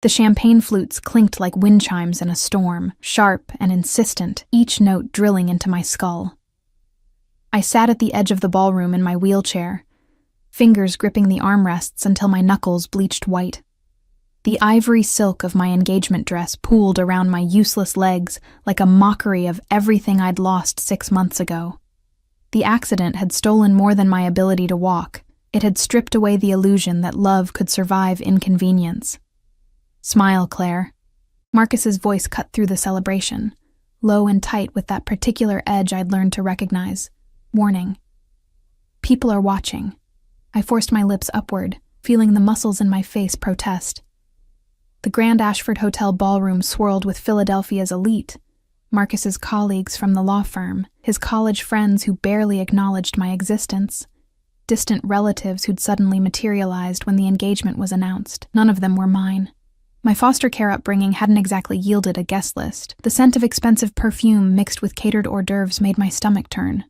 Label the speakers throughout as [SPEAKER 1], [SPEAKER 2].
[SPEAKER 1] The champagne flutes clinked like wind chimes in a storm, sharp and insistent, each note drilling into my skull. I sat at the edge of the ballroom in my wheelchair, fingers gripping the armrests until my knuckles bleached white. The ivory silk of my engagement dress pooled around my useless legs like a mockery of everything I'd lost 6 months ago. The accident had stolen more than my ability to walk. It had stripped away the illusion that love could survive inconvenience. "Smile, Claire." Marcus's voice cut through the celebration, low and tight with that particular edge I'd learned to recognize. Warning. People are watching. I forced my lips upward, feeling the muscles in my face protest. The Grand Ashford Hotel ballroom swirled with Philadelphia's elite, Marcus's colleagues from the law firm, his college friends who barely acknowledged my existence, distant relatives who'd suddenly materialized when the engagement was announced. None of them were mine. My foster care upbringing hadn't exactly yielded a guest list. The scent of expensive perfume mixed with catered hors d'oeuvres made my stomach turn.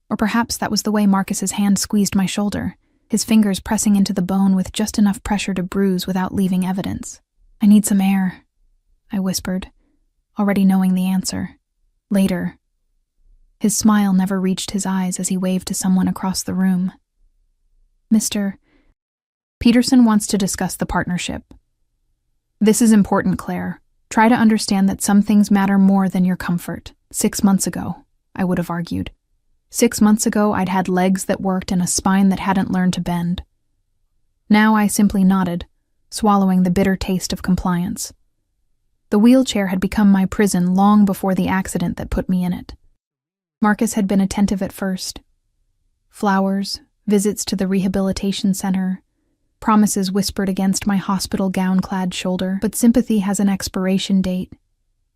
[SPEAKER 1] Or perhaps that was the way Marcus's hand squeezed my shoulder, his fingers pressing into the bone with just enough pressure to bruise without leaving evidence. "I need some air," I whispered, already knowing the answer. "Later." His smile never reached his eyes as he waved to someone across the room. "Mr. Peterson wants to discuss the partnership." "This is important, Claire. Try to understand that some things matter more than your comfort. 6 months ago, I would have argued. 6 months ago, I'd had legs that worked and a spine that hadn't learned to bend. Now I simply nodded, swallowing the bitter taste of compliance. The wheelchair had become my prison long before the accident that put me in it. Marcus had been attentive at first. Flowers, visits to the rehabilitation center, promises whispered against my hospital gown-clad shoulder, but sympathy has an expiration date,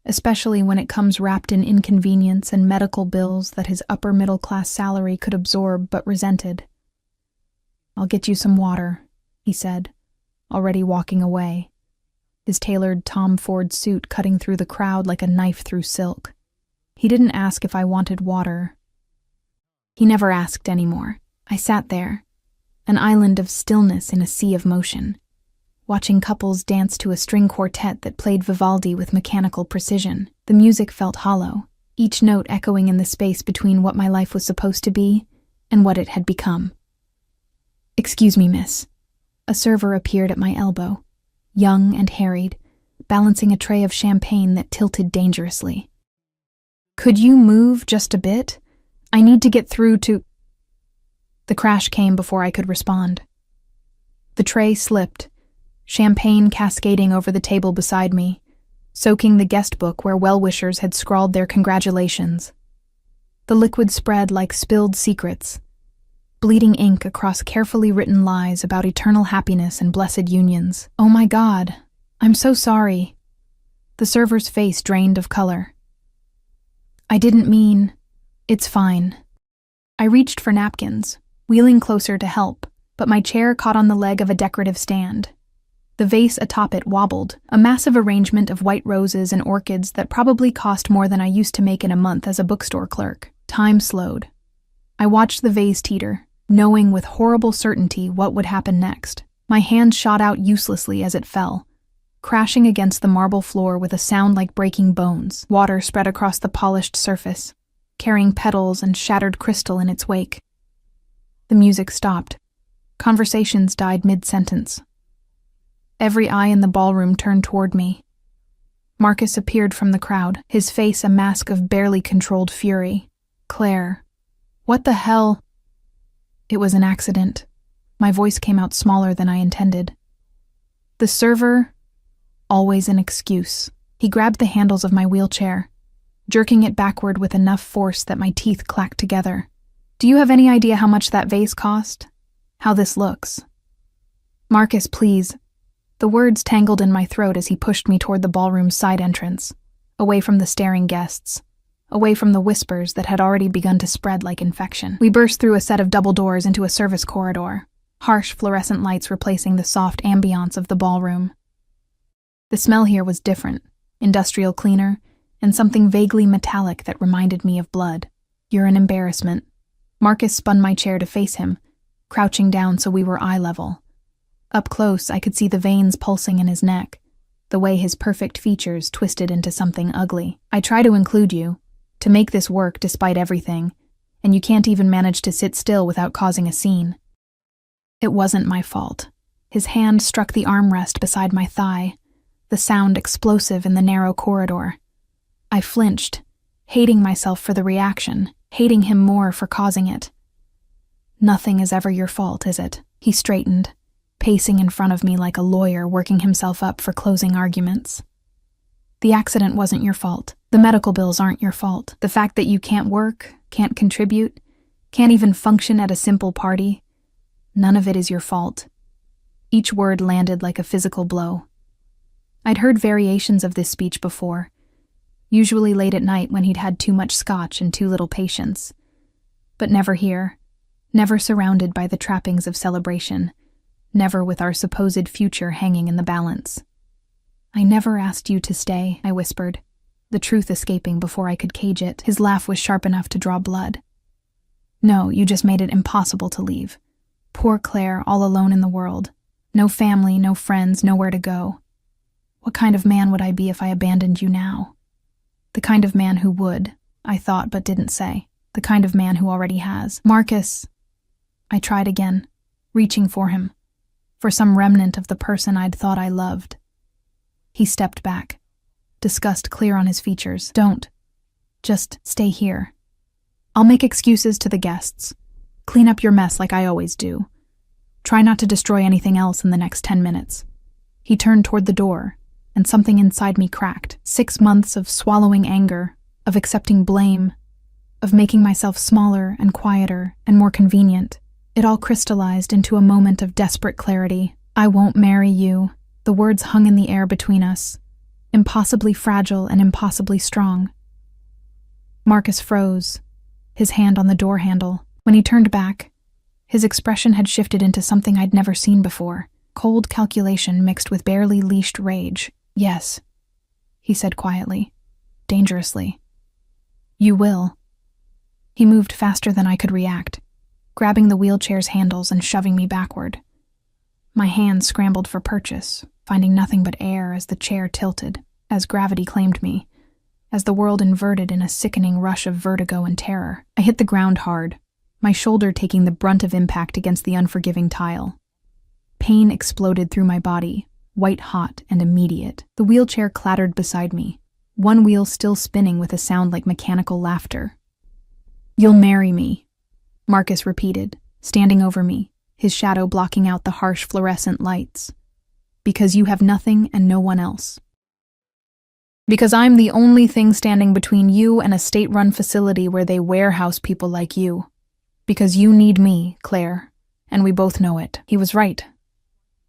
[SPEAKER 1] especially when it comes wrapped in inconvenience and medical bills that his upper-middle-class salary could absorb but resented. "I'll get you some water," he said, already walking away, his tailored Tom Ford suit cutting through the crowd like a knife through silk. He didn't ask if I wanted water. He never asked anymore. I sat there, an island of stillness in a sea of motion, watching couples dance to a string quartet that played Vivaldi with mechanical precision. The music felt hollow, each note echoing in the space between what my life was supposed to be and what it had become. "Excuse me, miss." A server appeared at my elbow, young and harried, balancing a tray of champagne that tilted dangerously. "Could you move just a bit? I need to get through to—" The crash came before I could respond. The tray slipped, champagne cascading over the table beside me, soaking the guest book where well-wishers had scrawled their congratulations. The liquid spread like spilled secrets, bleeding ink across carefully written lies about eternal happiness and blessed unions. "Oh my God, I'm so sorry." The server's face drained of color. "I didn't mean—" "It's fine." I reached for napkins, wheeling closer to help, but my chair caught on the leg of a decorative stand. The vase atop it wobbled, a massive arrangement of white roses and orchids that probably cost more than I used to make in a month as a bookstore clerk. Time slowed. I watched the vase teeter, knowing with horrible certainty what would happen next. My hand shot out uselessly as it fell, crashing against the marble floor with a sound like breaking bones. Water spread across the polished surface, carrying petals and shattered crystal in its wake. The music stopped. Conversations died mid-sentence. Every eye in the ballroom turned toward me. Marcus appeared from the crowd, his face a mask of barely controlled fury. "Claire, what the hell?" It was an accident. My voice came out smaller than I intended. The server, always an excuse. He grabbed the handles of my wheelchair, jerking it backward with enough force that my teeth clacked together. "Do you have any idea how much that vase cost? How this looks?" "Marcus, please." The words tangled in my throat as he pushed me toward the ballroom's side entrance, away from the staring guests, away from the whispers that had already begun to spread like infection. We burst through a set of double doors into a service corridor, harsh fluorescent lights replacing the soft ambiance of the ballroom. The smell here was different, industrial cleaner, and something vaguely metallic that reminded me of blood. "You're an embarrassment." Marcus spun my chair to face him, crouching down so we were eye level. Up close, I could see the veins pulsing in his neck, the way his perfect features twisted into something ugly. I try to include you, to make this work despite everything, and you can't even manage to sit still without causing a scene. It wasn't my fault. His hand struck the armrest beside my thigh, the sound explosive in the narrow corridor. I flinched, hating myself for the reaction, hating him more for causing it. Nothing is ever your fault, is it? He straightened, pacing in front of me like a lawyer working himself up for closing arguments. The accident wasn't your fault. The medical bills aren't your fault. The fact that you can't work, can't contribute, can't even function at a simple party, none of it is your fault. Each word landed like a physical blow. I'd heard variations of this speech before, usually late at night when he'd had too much scotch and too little patience. But never here, never surrounded by the trappings of celebration, never with our supposed future hanging in the balance. "I never asked you to stay," I whispered, the truth escaping before I could cage it. His laugh was sharp enough to draw blood. "No, you just made it impossible to leave. Poor Claire, all alone in the world. No family, no friends, nowhere to go. What kind of man would I be if I abandoned you now? The kind of man who would, I thought but didn't say. The kind of man who already has. Marcus." I tried again, reaching for him, for some remnant of the person I'd thought I loved. He stepped back, disgust clear on his features. "Don't. Just stay here. I'll make excuses to the guests. Clean up your mess like I always do. Try not to destroy anything else in the next 10 minutes. He turned toward the door, and something inside me cracked. 6 months of swallowing anger, of accepting blame, of making myself smaller and quieter and more convenient. It all crystallized into a moment of desperate clarity. "I won't marry you." The words hung in the air between us, impossibly fragile and impossibly strong. Marcus froze, his hand on the door handle. When he turned back, his expression had shifted into something I'd never seen before, cold calculation mixed with barely leashed rage. "Yes," he said quietly, dangerously. "You will." He moved faster than I could react, grabbing the wheelchair's handles and shoving me backward. My hands scrambled for purchase, finding nothing but air as the chair tilted, as gravity claimed me, as the world inverted in a sickening rush of vertigo and terror. I hit the ground hard, my shoulder taking the brunt of impact against the unforgiving tile. Pain exploded through my body, white-hot and immediate. The wheelchair clattered beside me, one wheel still spinning with a sound like mechanical laughter. "You'll marry me," Marcus repeated, standing over me, his shadow blocking out the harsh fluorescent lights. "Because you have nothing and no one else. Because I'm the only thing standing between you and a state-run facility where they warehouse people like you. Because you need me, Claire, and we both know it." He was right.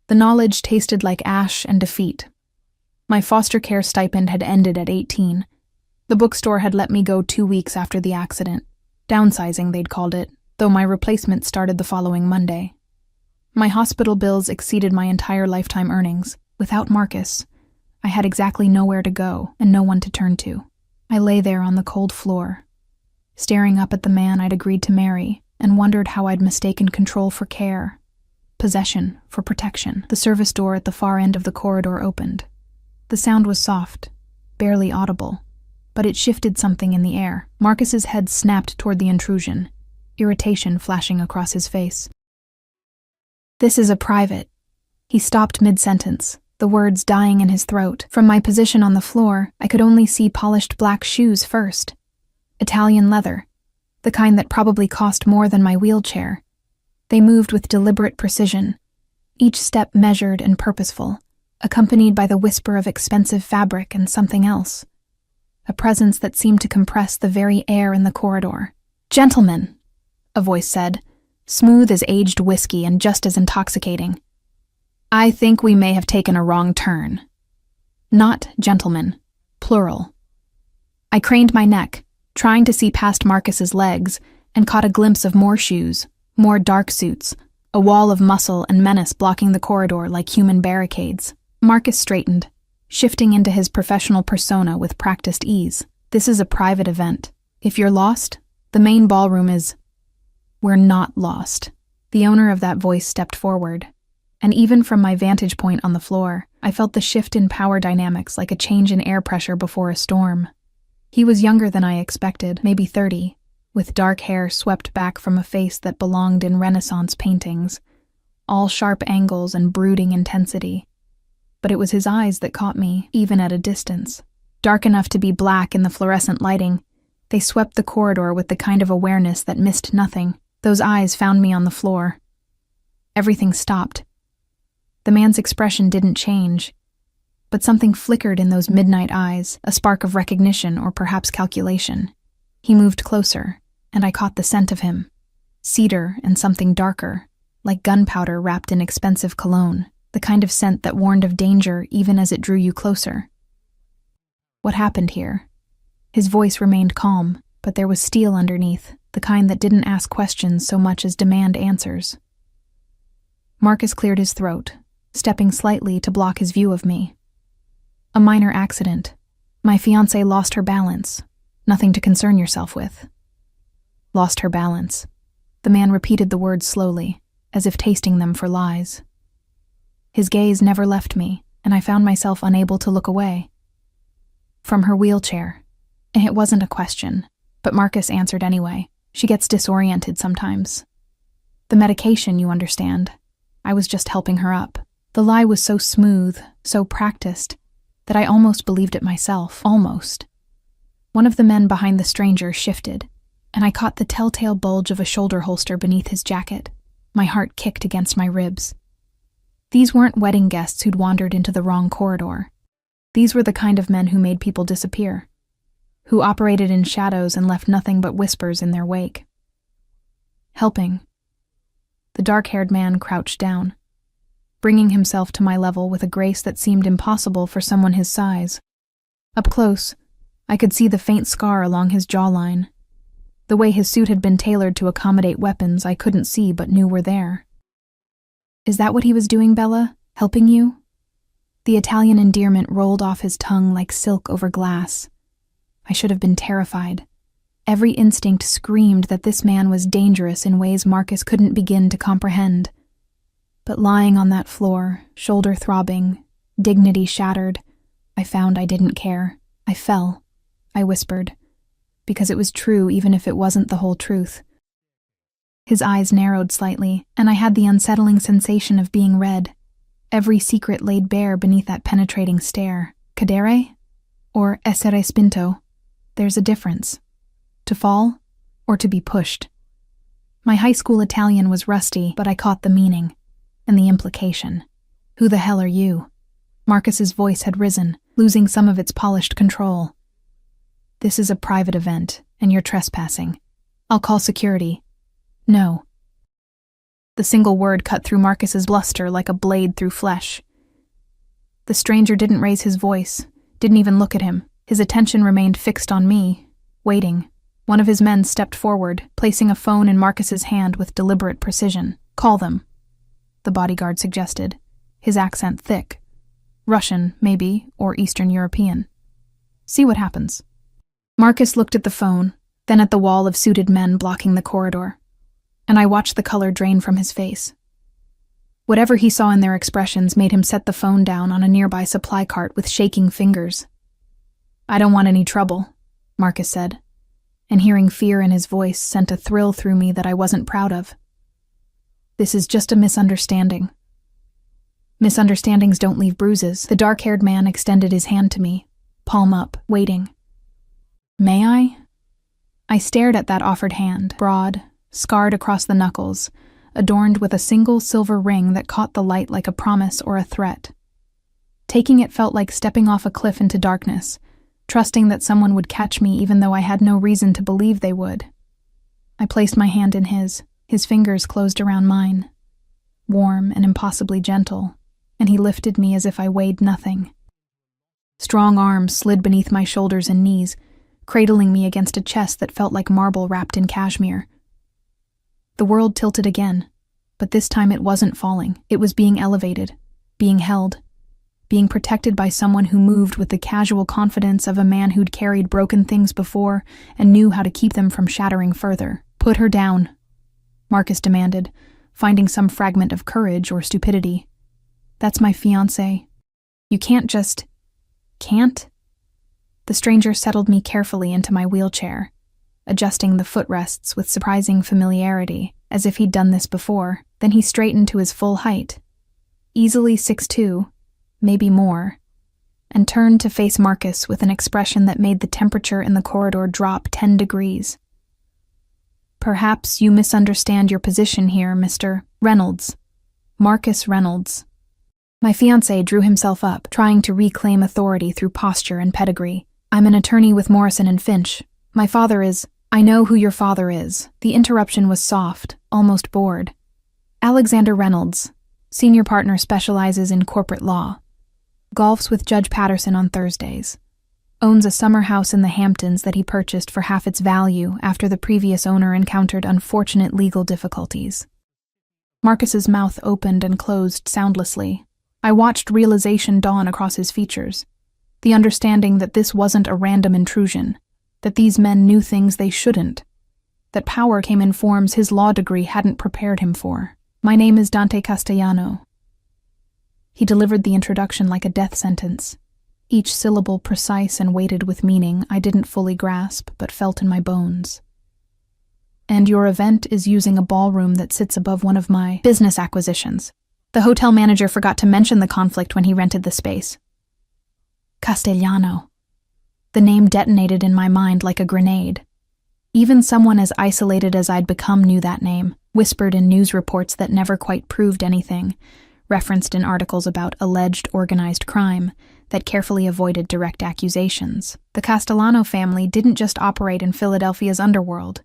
[SPEAKER 1] The knowledge tasted like ash and defeat. My foster care stipend had ended at 18. The bookstore had let me go 2 weeks after the accident. Downsizing, they'd called it, though my replacement started the following Monday. My hospital bills exceeded my entire lifetime earnings. Without Marcus, I had exactly nowhere to go and no one to turn to. I lay there on the cold floor, staring up at the man I'd agreed to marry, and wondered how I'd mistaken control for care, possession for protection. The service door at the far end of the corridor opened. The sound was soft, barely audible, but it shifted something in the air. Marcus's head snapped toward the intrusion, irritation flashing across his face. "This is a private." He stopped mid-sentence, the words dying in his throat. From my position on the floor, I could only see polished black shoes first. Italian leather, the kind that probably cost more than my wheelchair. They moved with deliberate precision, each step measured and purposeful, accompanied by the whisper of expensive fabric and something else. A presence that seemed to compress the very air in the corridor. "Gentlemen," a voice said, smooth as aged whiskey and just as intoxicating. "I think we may have taken a wrong turn." Not gentlemen, plural. I craned my neck, trying to see past Marcus's legs, and caught a glimpse of more shoes, more dark suits, a wall of muscle and menace blocking the corridor like human barricades. Marcus straightened, shifting into his professional persona with practiced ease. "This is a private event. If you're lost, the main ballroom is—" "We're not lost." The owner of that voice stepped forward, and even from my vantage point on the floor, I felt the shift in power dynamics like a change in air pressure before a storm. He was younger than I expected, maybe 30, with dark hair swept back from a face that belonged in Renaissance paintings, all sharp angles and brooding intensity. But it was his eyes that caught me, even at a distance. Dark enough to be black in the fluorescent lighting, they swept the corridor with the kind of awareness that missed nothing. Those eyes found me on the floor. Everything stopped. The man's expression didn't change, but something flickered in those midnight eyes, a spark of recognition or perhaps calculation. He moved closer, and I caught the scent of him. Cedar and something darker, like gunpowder wrapped in expensive cologne, the kind of scent that warned of danger even as it drew you closer. What happened here? His voice remained calm, but there was steel underneath, the kind that didn't ask questions so much as demand answers. Marcus cleared his throat, stepping slightly to block his view of me. A minor accident. My fiancée lost her balance. Nothing to concern yourself with. Lost her balance. The man repeated the words slowly, as if tasting them for lies. His gaze never left me, and I found myself unable to look away. From her wheelchair. It wasn't a question, but Marcus answered anyway. She gets disoriented sometimes. The medication, you understand. I was just helping her up. The lie was so smooth, so practiced, that I almost believed it myself. Almost. One of the men behind the stranger shifted, and I caught the telltale bulge of a shoulder holster beneath his jacket. My heart kicked against my ribs. These weren't wedding guests who'd wandered into the wrong corridor. These were the kind of men who made people disappear, who operated in shadows and left nothing but whispers in their wake. Helping. The dark-haired man crouched down, bringing himself to my level with a grace that seemed impossible for someone his size. Up close, I could see the faint scar along his jawline, the way his suit had been tailored to accommodate weapons I couldn't see but knew were there. Is that what he was doing, Bella? Helping you? The Italian endearment rolled off his tongue like silk over glass. I should have been terrified. Every instinct screamed that this man was dangerous in ways Marcus couldn't begin to comprehend. But lying on that floor, shoulder throbbing, dignity shattered, I found I didn't care. I fell, I whispered, because it was true even if it wasn't the whole truth. His eyes narrowed slightly, and I had the unsettling sensation of being read. Every secret laid bare beneath that penetrating stare. Cadere? Or essere spinto? There's a difference. To fall, or to be pushed. My high school Italian was rusty, but I caught the meaning, and the implication. Who the hell are you? Marcus's voice had risen, losing some of its polished control. This is a private event, and you're trespassing. I'll call security. No. The single word cut through Marcus's bluster like a blade through flesh. The stranger didn't raise his voice, didn't even look at him. His attention remained fixed on me, waiting. One of his men stepped forward, placing a phone in Marcus's hand with deliberate precision. Call them, the bodyguard suggested, his accent thick. Russian, maybe, or Eastern European. See what happens. Marcus looked at the phone, then at the wall of suited men blocking the corridor, and I watched the color drain from his face. Whatever he saw in their expressions made him set the phone down on a nearby supply cart with shaking fingers. I don't want any trouble, Marcus said, and hearing fear in his voice sent a thrill through me that I wasn't proud of. This is just a misunderstanding. Misunderstandings don't leave bruises. The dark-haired man extended his hand to me, palm up, waiting. May I? I stared at that offered hand, broad, scarred across the knuckles, adorned with a single silver ring that caught the light like a promise or a threat. Taking it felt like stepping off a cliff into darkness, trusting that someone would catch me even though I had no reason to believe they would. I placed my hand in his fingers closed around mine, warm and impossibly gentle, and he lifted me as if I weighed nothing. Strong arms slid beneath my shoulders and knees, cradling me against a chest that felt like marble wrapped in cashmere. The world tilted again, but this time it wasn't falling. It was being elevated, being held, being protected by someone who moved with the casual confidence of a man who'd carried broken things before and knew how to keep them from shattering further. Put her down, Marcus demanded, finding some fragment of courage or stupidity. That's my fiancé. You can't just... Can't? The stranger settled me carefully into my wheelchair, adjusting the footrests with surprising familiarity, as if he'd done this before. Then he straightened to his full height, easily 6'2", maybe more, and turned to face Marcus with an expression that made the temperature in the corridor drop 10 degrees. Perhaps you misunderstand your position here, Mr. Reynolds. Marcus Reynolds. My fiancé drew himself up, trying to reclaim authority through posture and pedigree. I'm an attorney with Morrison and Finch. My father is... I know who your father is. The interruption was soft, almost bored. Alexander Reynolds, senior partner, specializes in corporate law. Golfs with Judge Patterson on Thursdays. Owns a summer house in the Hamptons that he purchased for half its value after the previous owner encountered unfortunate legal difficulties. Marcus's mouth opened and closed soundlessly. I watched realization dawn across his features. The understanding that this wasn't a random intrusion, that these men knew things they shouldn't, that power came in forms his law degree hadn't prepared him for. My name is Dante Castellano. He delivered the introduction like a death sentence, each syllable precise and weighted with meaning I didn't fully grasp but felt in my bones. And your event is using a ballroom that sits above one of my business acquisitions. The hotel manager forgot to mention the conflict when he rented the space. Castellano. The name detonated in my mind like a grenade. Even someone as isolated as I'd become knew that name, whispered in news reports that never quite proved anything, referenced in articles about alleged organized crime that carefully avoided direct accusations. The Castellano family didn't just operate in Philadelphia's underworld.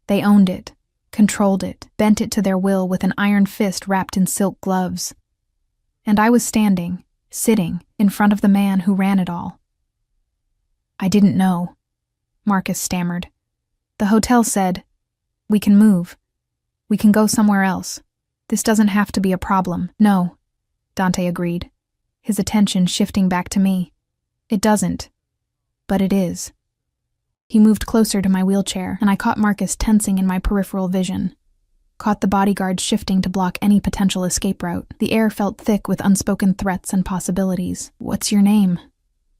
[SPEAKER 1] They owned it, controlled it, bent it to their will with an iron fist wrapped in silk gloves. And I was sitting, in front of the man who ran it all. I didn't know, Marcus stammered. The hotel said, "We can move. We can go somewhere else. This doesn't have to be a problem." "No," Dante agreed, his attention shifting back to me. "It doesn't. But it is." He moved closer to my wheelchair, and I caught Marcus tensing in my peripheral vision. Caught the bodyguard shifting to block any potential escape route. The air felt thick with unspoken threats and possibilities. "What's your name?"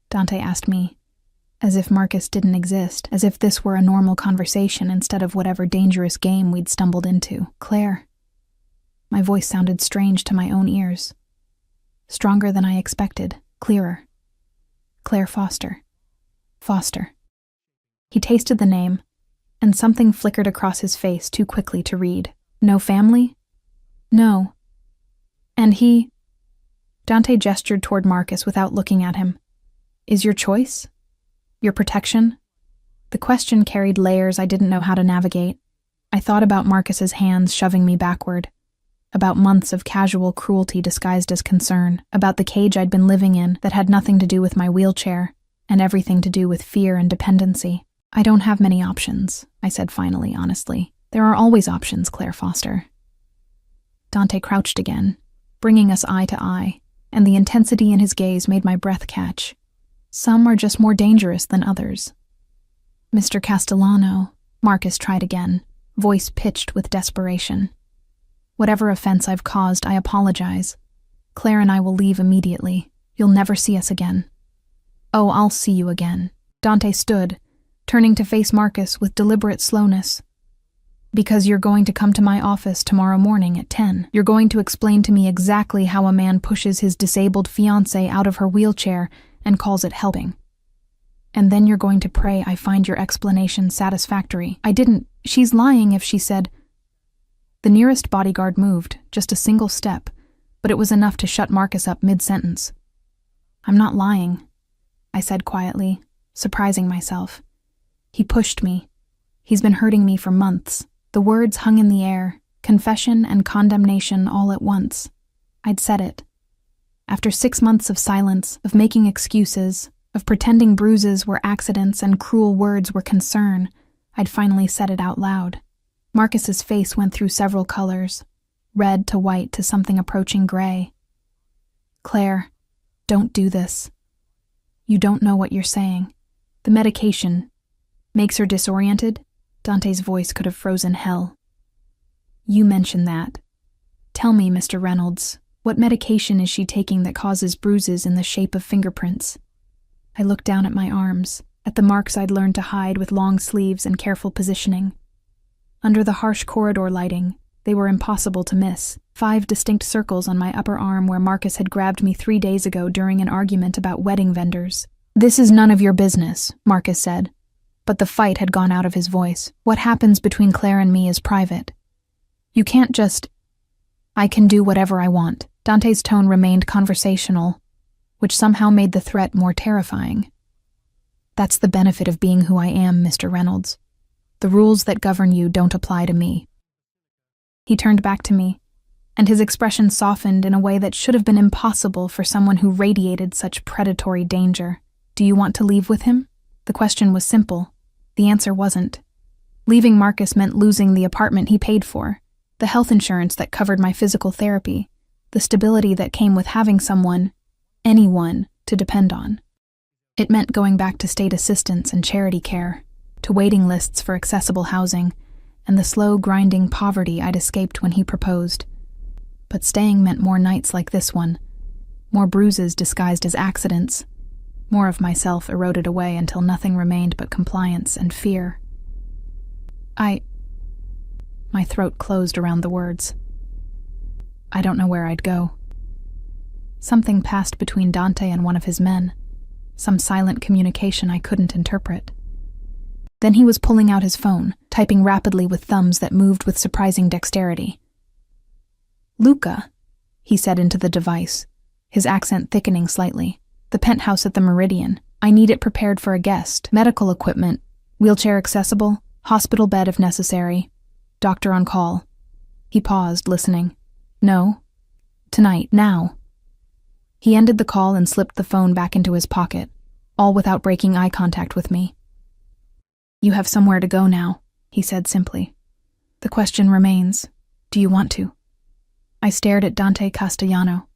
[SPEAKER 1] Dante asked me, as if Marcus didn't exist, as if this were a normal conversation instead of whatever dangerous game we'd stumbled into. "Claire." My voice sounded strange to my own ears. Stronger than I expected, clearer. Claire Foster. Foster. He tasted the name, and something flickered across his face too quickly to read. "No family?" "No." "And he..." Dante gestured toward Marcus without looking at him. "Is your choice? Your protection?" The question carried layers I didn't know how to navigate. I thought about Marcus's hands shoving me backward, about months of casual cruelty disguised as concern, about the cage I'd been living in that had nothing to do with my wheelchair, and everything to do with fear and dependency. "I don't have many options," I said finally, honestly. "There are always options, Claire Foster." Dante crouched again, bringing us eye to eye, and the intensity in his gaze made my breath catch. Some are just more dangerous than others. "Mr. Castellano," Marcus tried again, voice pitched with desperation. "Whatever offense I've caused, I apologize. Claire and I will leave immediately. You'll never see us again." "Oh, I'll see you again." Dante stood, turning to face Marcus with deliberate slowness. "Because you're going to come to my office tomorrow morning at 10. You're going to explain to me exactly how a man pushes his disabled fiancée out of her wheelchair and calls it helping. And then you're going to pray I find your explanation satisfactory." "I didn't. She's lying if she said..." The nearest bodyguard moved, just a single step, but it was enough to shut Marcus up mid-sentence. "I'm not lying," I said quietly, surprising myself. "He pushed me. He's been hurting me for months." The words hung in the air, confession and condemnation all at once. I'd said it. After 6 months of silence, of making excuses, of pretending bruises were accidents and cruel words were concern, I'd finally said it out loud. Marcus's face went through several colors, red to white to something approaching gray. "Claire, don't do this. You don't know what you're saying. The medication makes her disoriented." Dante's voice could have frozen hell. "You mentioned that. Tell me, Mr. Reynolds, What medication is she taking that causes bruises in the shape of fingerprints? I looked down at my arms, at the marks I'd learned to hide with long sleeves and careful positioning. Under the harsh corridor lighting, they were impossible to miss. 5 distinct circles on my upper arm where Marcus had grabbed me 3 days ago during an argument about wedding vendors. "This is none of your business," Marcus said. But the fight had gone out of his voice. "What happens between Claire and me is private. You can't just—" "I can do whatever I want." Dante's tone remained conversational, which somehow made the threat more terrifying. "That's the benefit of being who I am, Mr. Reynolds. The rules that govern you don't apply to me." He turned back to me, and his expression softened in a way that should have been impossible for someone who radiated such predatory danger. "Do you want to leave with him?" The question was simple. The answer wasn't. Leaving Marcus meant losing the apartment he paid for, the health insurance that covered my physical therapy, the stability that came with having someone, anyone, to depend on. It meant going back to state assistance and charity care, to waiting lists for accessible housing, and the slow, grinding poverty I'd escaped when he proposed. But staying meant more nights like this one, more bruises disguised as accidents, more of myself eroded away until nothing remained but compliance and fear. My throat closed around the words. I don't know where I'd go. Something passed between Dante and one of his men, some silent communication I couldn't interpret. Then he was pulling out his phone, typing rapidly with thumbs that moved with surprising dexterity. "Luca," he said into the device, his accent thickening slightly. "The penthouse at the Meridian. I need it prepared for a guest. Medical equipment. Wheelchair accessible. Hospital bed if necessary. Doctor on call." He paused, listening. "No. Tonight. Now." He ended the call and slipped the phone back into his pocket, all without breaking eye contact with me. "You have somewhere to go now," he said simply. "The question remains, do you want to?" I stared at Dante Castellano,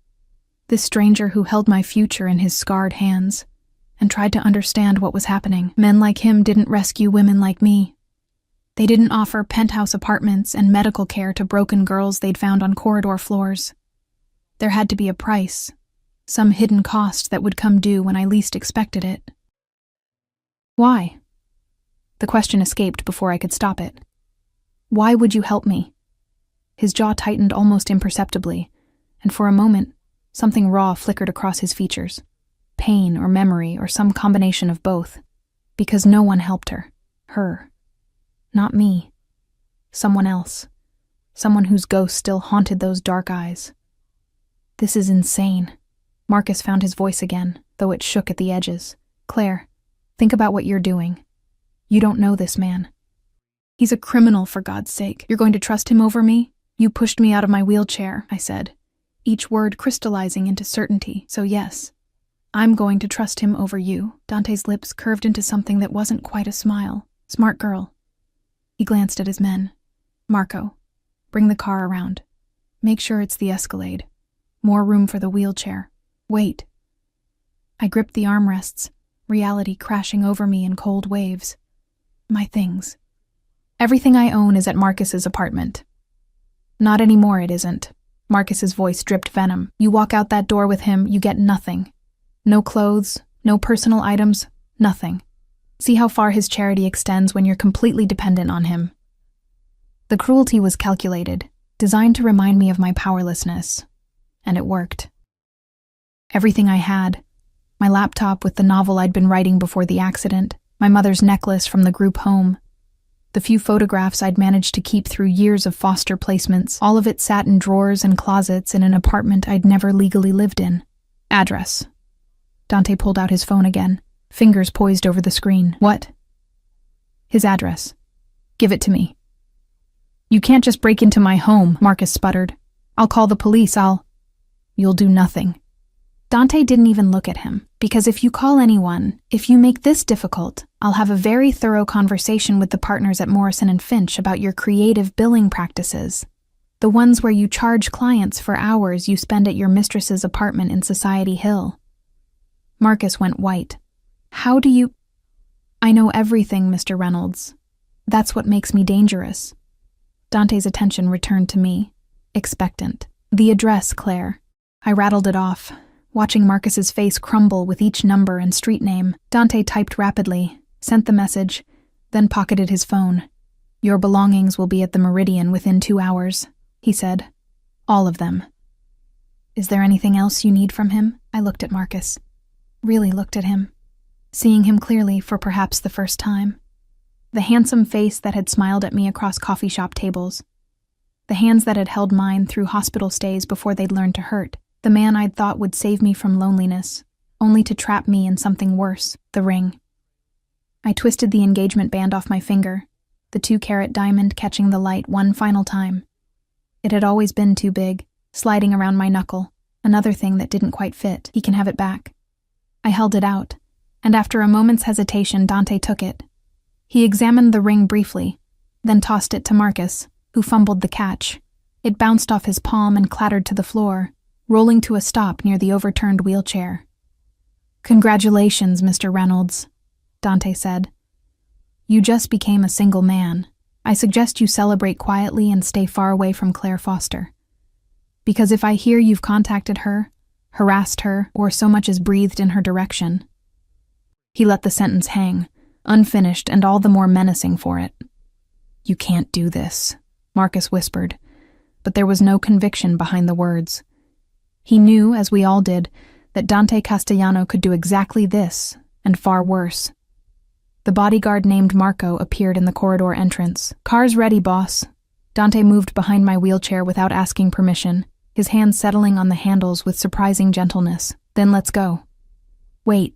[SPEAKER 1] this stranger who held my future in his scarred hands, and tried to understand what was happening. Men like him didn't rescue women like me. They didn't offer penthouse apartments and medical care to broken girls they'd found on corridor floors. There had to be a price, some hidden cost that would come due when I least expected it. "Why?" The question escaped before I could stop it. "Why would you help me?" His jaw tightened almost imperceptibly, and for a moment, something raw flickered across his features. Pain or memory or some combination of both. Because no one helped her. Her. Not me. Someone else. Someone whose ghost still haunted those dark eyes. "This is insane." Marcus found his voice again, though it shook at the edges. "Claire, think about what you're doing. You don't know this man. He's a criminal, for God's sake. You're going to trust him over me? You pushed me out of my wheelchair," I said, each word crystallizing into certainty. "So yes, I'm going to trust him over you." Dante's lips curved into something that wasn't quite a smile. "Smart girl." He glanced at his men. "Marco, bring the car around. Make sure it's the Escalade. More room for the wheelchair. Wait." I gripped the armrests, reality crashing over me in cold waves. My things. Everything I own is at Marcus's apartment. "Not anymore, it isn't." Marcus's voice dripped venom. "You walk out that door with him, you get nothing. No clothes, no personal items, nothing. See how far his charity extends when you're completely dependent on him." The cruelty was calculated, designed to remind me of my powerlessness, and it worked. Everything I had, my laptop with the novel I'd been writing before the accident, my mother's necklace from the group home, the few photographs I'd managed to keep through years of foster placements, all of it sat in drawers and closets in an apartment I'd never legally lived in. "Address." Dante pulled out his phone again, fingers poised over the screen. "What?" "His address. Give it to me." "You can't just break into my home," Marcus sputtered. "I'll call the police, You'll do nothing." Dante didn't even look at him, because if you call anyone, if you make this difficult, I'll have a very thorough conversation with the partners at Morrison & Finch about your creative billing practices. The ones where you charge clients for hours you spend at your mistress's apartment in Society Hill. Marcus went white. "How do you—" "I know everything, Mr. Reynolds. That's what makes me dangerous." Dante's attention returned to me, expectant. "The address, Claire. I rattled it off, watching Marcus's face crumble with each number and street name. Dante typed rapidly, sent the message, then pocketed his phone. "Your belongings will be at the Meridian within 2 hours," he said. "All of them." "Is there anything else you need from him?" I looked at Marcus. Really looked at him, seeing him clearly for perhaps the first time. The handsome face that had smiled at me across coffee shop tables. The hands that had held mine through hospital stays before they'd learned to hurt. The man I'd thought would save me from loneliness, only to trap me in something worse, the ring. I twisted the engagement band off my finger, the 2-carat diamond catching the light one final time. It had always been too big, sliding around my knuckle, another thing that didn't quite fit. "He can have it back." I held it out, and after a moment's hesitation, Dante took it. He examined the ring briefly, then tossed it to Marcus, who fumbled the catch. It bounced off his palm and clattered to the floor, rolling to a stop near the overturned wheelchair. "Congratulations, Mr. Reynolds," Dante said. "You just became a single man. I suggest you celebrate quietly and stay far away from Claire Foster. Because if I hear you've contacted her, harassed her, or so much as breathed in her direction..." He let the sentence hang, unfinished and all the more menacing for it. "You can't do this," Marcus whispered, but there was no conviction behind the words. He knew, as we all did, that Dante Castellano could do exactly this, and far worse. The bodyguard named Marco appeared in the corridor entrance. "Car's ready, boss." Dante moved behind my wheelchair without asking permission, his hands settling on the handles with surprising gentleness. "Then let's go." "Wait."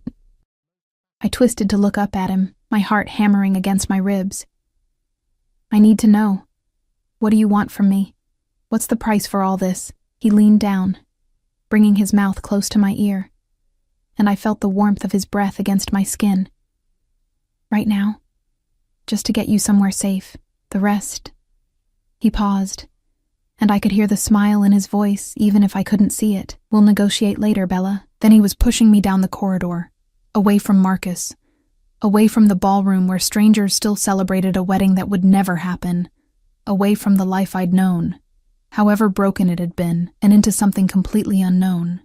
[SPEAKER 1] I twisted to look up at him, my heart hammering against my ribs. "I need to know. What do you want from me? What's the price for all this?" He leaned down, bringing his mouth close to my ear, and I felt the warmth of his breath against my skin. "Right now, just to get you somewhere safe. The rest..." He paused, and I could hear the smile in his voice even if I couldn't see it. "We'll negotiate later, Bella." Then he was pushing me down the corridor, away from Marcus, away from the ballroom where strangers still celebrated a wedding that would never happen, away from the life I'd known, however broken it had been, and into something completely unknown.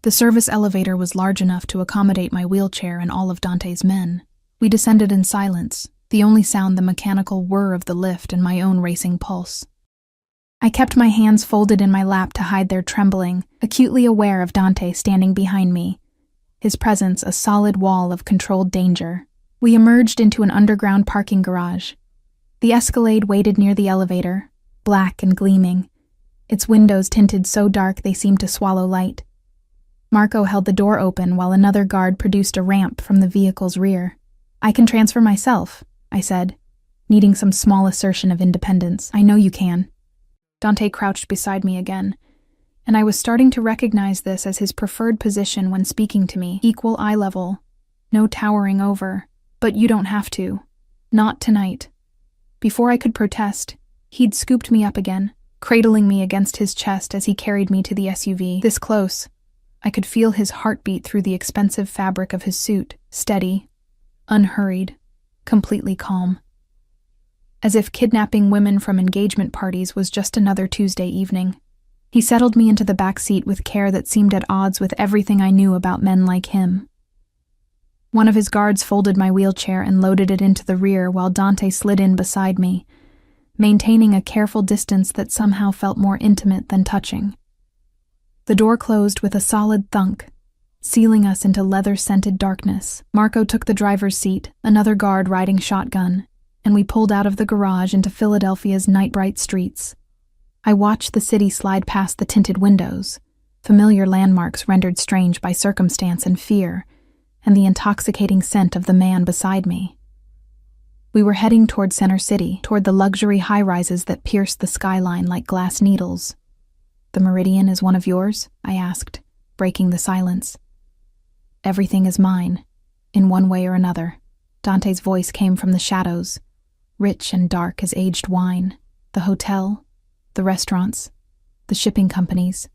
[SPEAKER 1] The service elevator was large enough to accommodate my wheelchair and all of Dante's men. We descended in silence, the only sound the mechanical whir of the lift and my own racing pulse. I kept my hands folded in my lap to hide their trembling, acutely aware of Dante standing behind me, his presence a solid wall of controlled danger. We emerged into an underground parking garage. The Escalade waited near the elevator, black and gleaming, its windows tinted so dark they seemed to swallow light. Marco held the door open while another guard produced a ramp from the vehicle's rear. "I can transfer myself," I said, needing some small assertion of independence. "I know you can." Dante crouched beside me again, and I was starting to recognize this as his preferred position when speaking to me. Equal eye level, no towering over. "But you don't have to. Not tonight." Before I could protest, he'd scooped me up again, cradling me against his chest as he carried me to the SUV. This close, I could feel his heartbeat through the expensive fabric of his suit, steady, unhurried, completely calm. As if kidnapping women from engagement parties was just another Tuesday evening. He settled me into the back seat with care that seemed at odds with everything I knew about men like him. One of his guards folded my wheelchair and loaded it into the rear while Dante slid in beside me, maintaining a careful distance that somehow felt more intimate than touching. The door closed with a solid thunk, sealing us into leather-scented darkness. Marco took the driver's seat, another guard riding shotgun, and we pulled out of the garage into Philadelphia's night-bright streets. I watched the city slide past the tinted windows, familiar landmarks rendered strange by circumstance and fear, and the intoxicating scent of the man beside me. We were heading toward Center City, toward the luxury high-rises that pierced the skyline like glass needles. "The Meridian is one of yours?" I asked, breaking the silence. "Everything is mine, in one way or another." Dante's voice came from the shadows, rich and dark as aged wine. "The hotel, the restaurants, the shipping companies,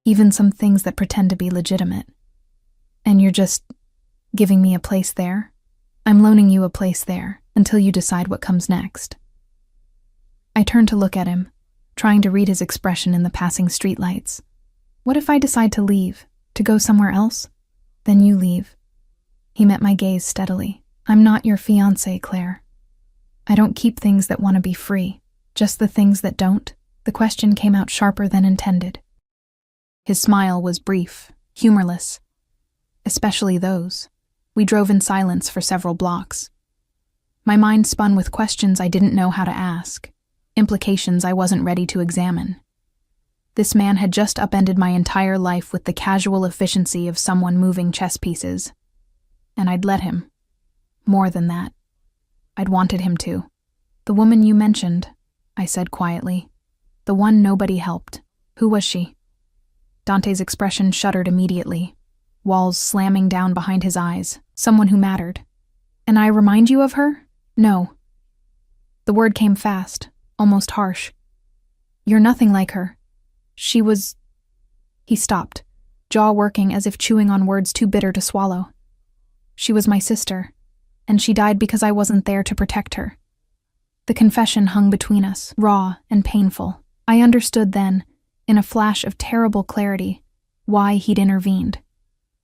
[SPEAKER 1] even some things that pretend to be legitimate. And you're just giving me a place there? I'm loaning you a place there until you decide what comes next." I turned to look at him, trying to read his expression in the passing streetlights. What if I decide to leave, to go somewhere else? Then you leave. He met my gaze steadily. I'm not your fiancé, Claire. I don't keep things that want to be free, just the things that don't. The question came out sharper than intended. His smile was brief, humorless. Especially those. We drove in silence for several blocks. My mind spun with questions I didn't know how to ask, implications I wasn't ready to examine. This man had just upended my entire life with the casual efficiency of someone moving chess pieces. And I'd let him. More than that. I'd wanted him to. The woman you mentioned, I said quietly. The one nobody helped. Who was she? Dante's expression shuddered immediately, walls slamming down behind his eyes. Someone who mattered. And I remind you of her? No. The word came fast, almost harsh. You're nothing like her. She was... He stopped, jaw working as if chewing on words too bitter to swallow. She was my sister, and she died because I wasn't there to protect her. The confession hung between us, raw and painful. I understood then, in a flash of terrible clarity, why he'd intervened.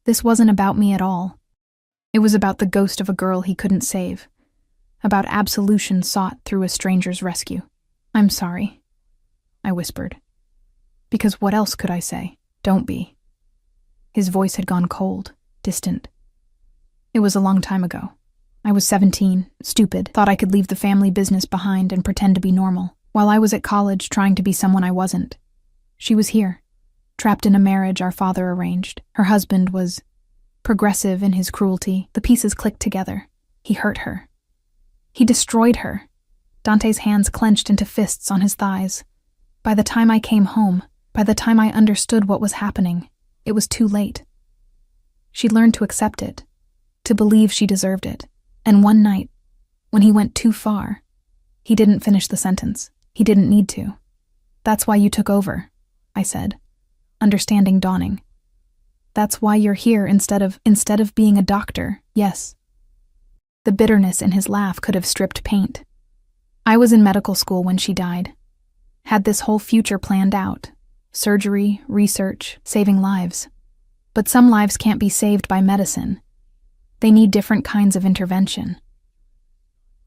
[SPEAKER 1] This wasn't about me at all. It was about the ghost of a girl he couldn't save, about absolution sought through a stranger's rescue. I'm sorry, I whispered. Because what else could I say? Don't be. His voice had gone cold, distant. It was a long time ago. I was 17, stupid, thought I could leave the family business behind and pretend to be normal, while I was at college trying to be someone I wasn't. She was here, trapped in a marriage our father arranged. Her husband was progressive in his cruelty. The pieces clicked together. He hurt her. He destroyed her. Dante's hands clenched into fists on his thighs. By the time I came home, by the time I understood what was happening, it was too late. She'd learned to accept it, to believe she deserved it. And one night, when he went too far, he didn't finish the sentence. He didn't need to. That's why you took over, I said, understanding dawning. That's why you're here instead of being a doctor, yes. The bitterness in his laugh could have stripped paint. I was in medical school when she died. Had this whole future planned out. Surgery, research, saving lives. But some lives can't be saved by medicine. They need different kinds of intervention.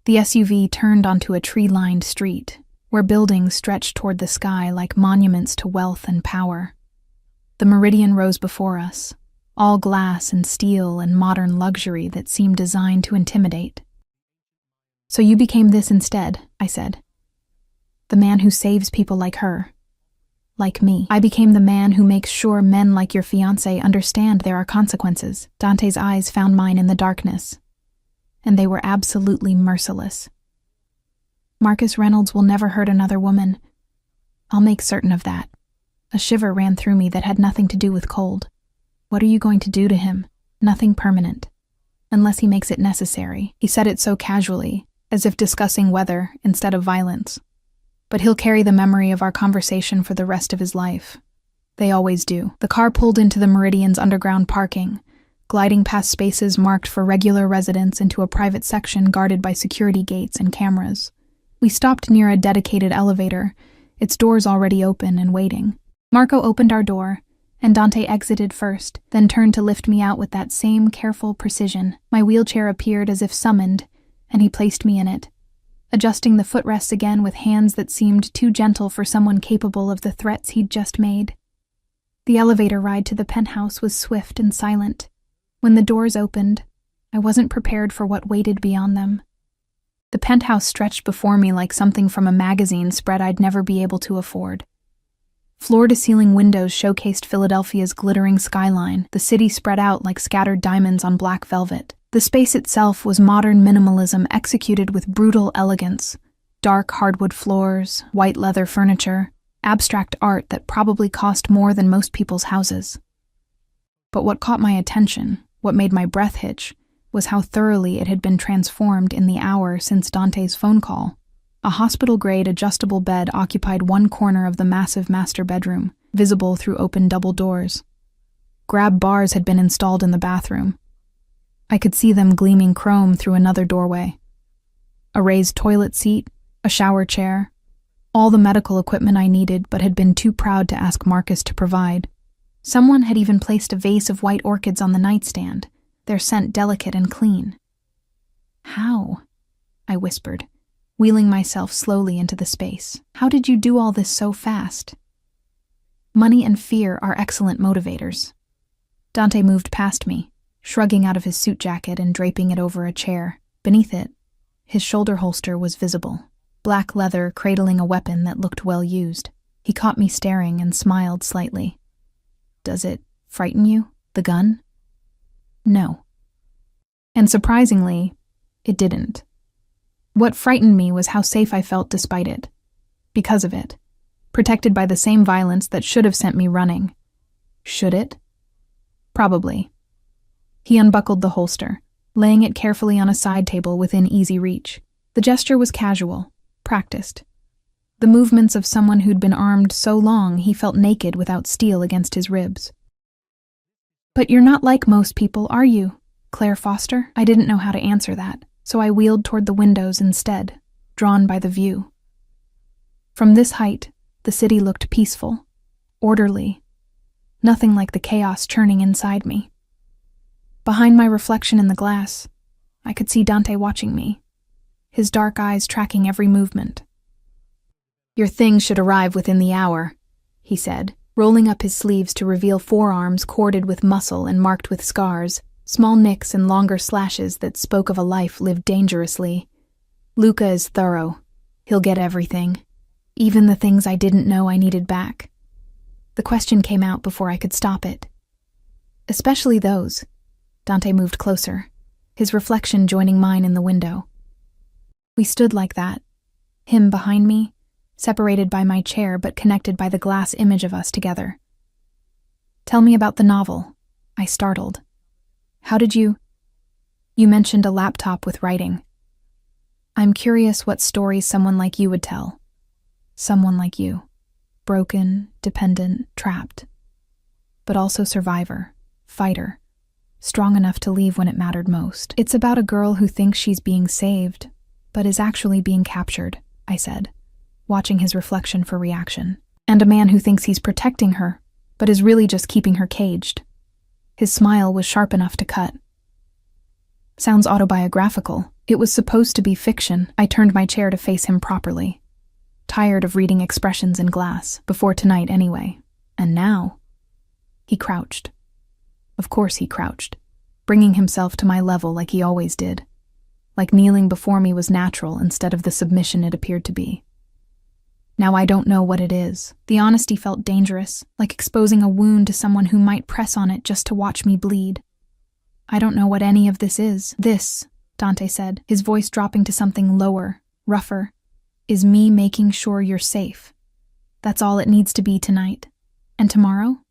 [SPEAKER 1] The SUV turned onto a tree-lined street, where buildings stretched toward the sky like monuments to wealth and power. The Meridian rose before us, all glass and steel and modern luxury that seemed designed to intimidate. So you became this instead, I said. The man who saves people like her. Like me. I became the man who makes sure men like your fiancé understand there are consequences. Dante's eyes found mine in the darkness, and they were absolutely merciless. Marcus Reynolds will never hurt another woman. I'll make certain of that. A shiver ran through me that had nothing to do with cold. What are you going to do to him? Nothing permanent. Unless he makes it necessary. He said it so casually, as if discussing weather instead of violence. But he'll carry the memory of our conversation for the rest of his life. They always do. The car pulled into the Meridian's underground parking, gliding past spaces marked for regular residents into a private section guarded by security gates and cameras. We stopped near a dedicated elevator, its doors already open and waiting. Marco opened our door, and Dante exited first, then turned to lift me out with that same careful precision. My wheelchair appeared as if summoned, and he placed me in it, adjusting the footrests again with hands that seemed too gentle for someone capable of the threats he'd just made. The elevator ride to the penthouse was swift and silent. When the doors opened, I wasn't prepared for what waited beyond them. The penthouse stretched before me like something from a magazine spread I'd never be able to afford. Floor-to-ceiling windows showcased Philadelphia's glittering skyline, the city spread out like scattered diamonds on black velvet. The space itself was modern minimalism executed with brutal elegance. Dark hardwood floors, white leather furniture, abstract art that probably cost more than most people's houses. But what caught my attention, what made my breath hitch, was how thoroughly it had been transformed in the hour since Dante's phone call. A hospital-grade adjustable bed occupied one corner of the massive master bedroom, visible through open double doors. Grab bars had been installed in the bathroom. I could see them gleaming chrome through another doorway. A raised toilet seat, a shower chair, all the medical equipment I needed but had been too proud to ask Marcus to provide. Someone had even placed a vase of white orchids on the nightstand, their scent delicate and clean. "How?" I whispered, wheeling myself slowly into the space. "How did you do all this so fast?" Money and fear are excellent motivators. Dante moved past me, shrugging out of his suit jacket and draping it over a chair. Beneath it, his shoulder holster was visible, black leather cradling a weapon that looked well used. He caught me staring and smiled slightly. "Does it frighten you, the gun?" "No." And surprisingly, it didn't. What frightened me was how safe I felt despite it. Because of it. Protected by the same violence that should have sent me running. Should it? Probably. He unbuckled the holster, laying it carefully on a side table within easy reach. The gesture was casual, practiced. The movements of someone who'd been armed so long he felt naked without steel against his ribs. "But you're not like most people, are you, Claire Foster?" I didn't know how to answer that, so I wheeled toward the windows instead, drawn by the view. From this height, the city looked peaceful, orderly, nothing like the chaos churning inside me. Behind my reflection in the glass, I could see Dante watching me, his dark eyes tracking every movement. "Your things should arrive within the hour," he said, rolling up his sleeves to reveal forearms corded with muscle and marked with scars, small nicks and longer slashes that spoke of a life lived dangerously. "Luca is thorough. He'll get everything, even the things I didn't know I needed back." The question came out before I could stop it. "Especially those." Dante moved closer, his reflection joining mine in the window. We stood like that, him behind me, separated by my chair but connected by the glass image of us together. "Tell me about the novel," I startled. "How did you—" "You mentioned a laptop with writing. I'm curious what stories someone like you would tell. Someone like you. Broken, dependent, trapped. But also survivor, fighter, strong enough to leave when it mattered most. It's about a girl who thinks she's being saved, but is actually being captured," I said, watching his reflection for reaction. "And a man who thinks he's protecting her, but is really just keeping her caged." His smile was sharp enough to cut. "Sounds autobiographical." It was supposed to be fiction. I turned my chair to face him properly. Tired of reading expressions in glass, before tonight anyway. And now? He crouched. Of course he crouched, bringing himself to my level like he always did. Like kneeling before me was natural instead of the submission it appeared to be. Now I don't know what it is. The honesty felt dangerous, like exposing a wound to someone who might press on it just to watch me bleed. "I don't know what any of this is." "This," Dante said, his voice dropping to something lower, rougher, "is me making sure you're safe. That's all it needs to be tonight. And tomorrow?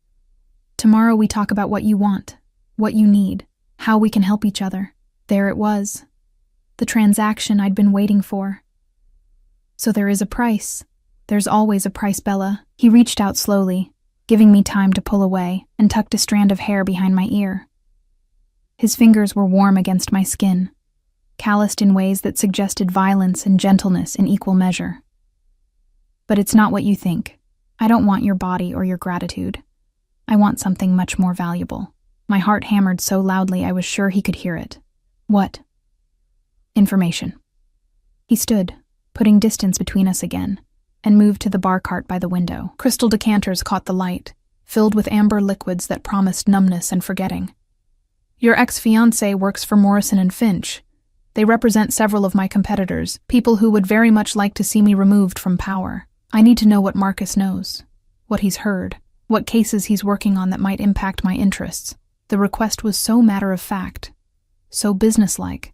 [SPEAKER 1] Tomorrow we talk about what you want, what you need, how we can help each other." There it was. The transaction I'd been waiting for. "So there is a price. There's always a price, Bella." He reached out slowly, giving me time to pull away, and tucked a strand of hair behind my ear. His fingers were warm against my skin, calloused in ways that suggested violence and gentleness in equal measure. "But it's not what you think. I don't want your body or your gratitude. I want something much more valuable." My heart hammered so loudly I was sure he could hear it. "What?" "Information." He stood, putting distance between us again, and moved to the bar cart by the window. Crystal decanters caught the light, filled with amber liquids that promised numbness and forgetting. "Your ex-fiancé works for Morrison and Finch. They represent several of my competitors, people who would very much like to see me removed from power. I need to know what Marcus knows, what he's heard, what cases he's working on that might impact my interests." The request was so matter-of-fact, so businesslike,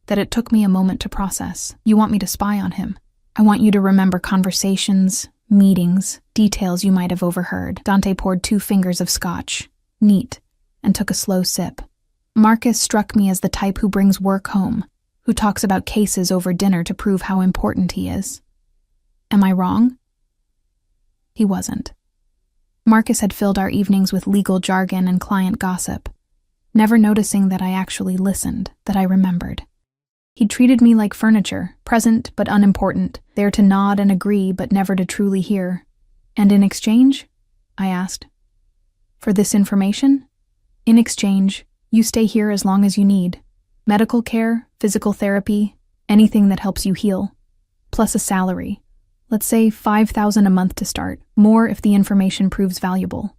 [SPEAKER 1] that it took me a moment to process. "You want me to spy on him? I want you to remember conversations, meetings, details you might have overheard." Dante poured 2 fingers of scotch, neat, and took a slow sip. "Marcus struck me as the type who brings work home, who talks about cases over dinner to prove how important he is. Am I wrong?" He wasn't. Marcus had filled our evenings with legal jargon and client gossip, never noticing that I actually listened, that I remembered. He'd treated me like furniture, present but unimportant, there to nod and agree but never to truly hear. "And in exchange?" I asked. For this information? In exchange, you stay here as long as you need. Medical care, physical therapy, anything that helps you heal. Plus a salary. Let's say $5,000 a month to start. More if the information proves valuable.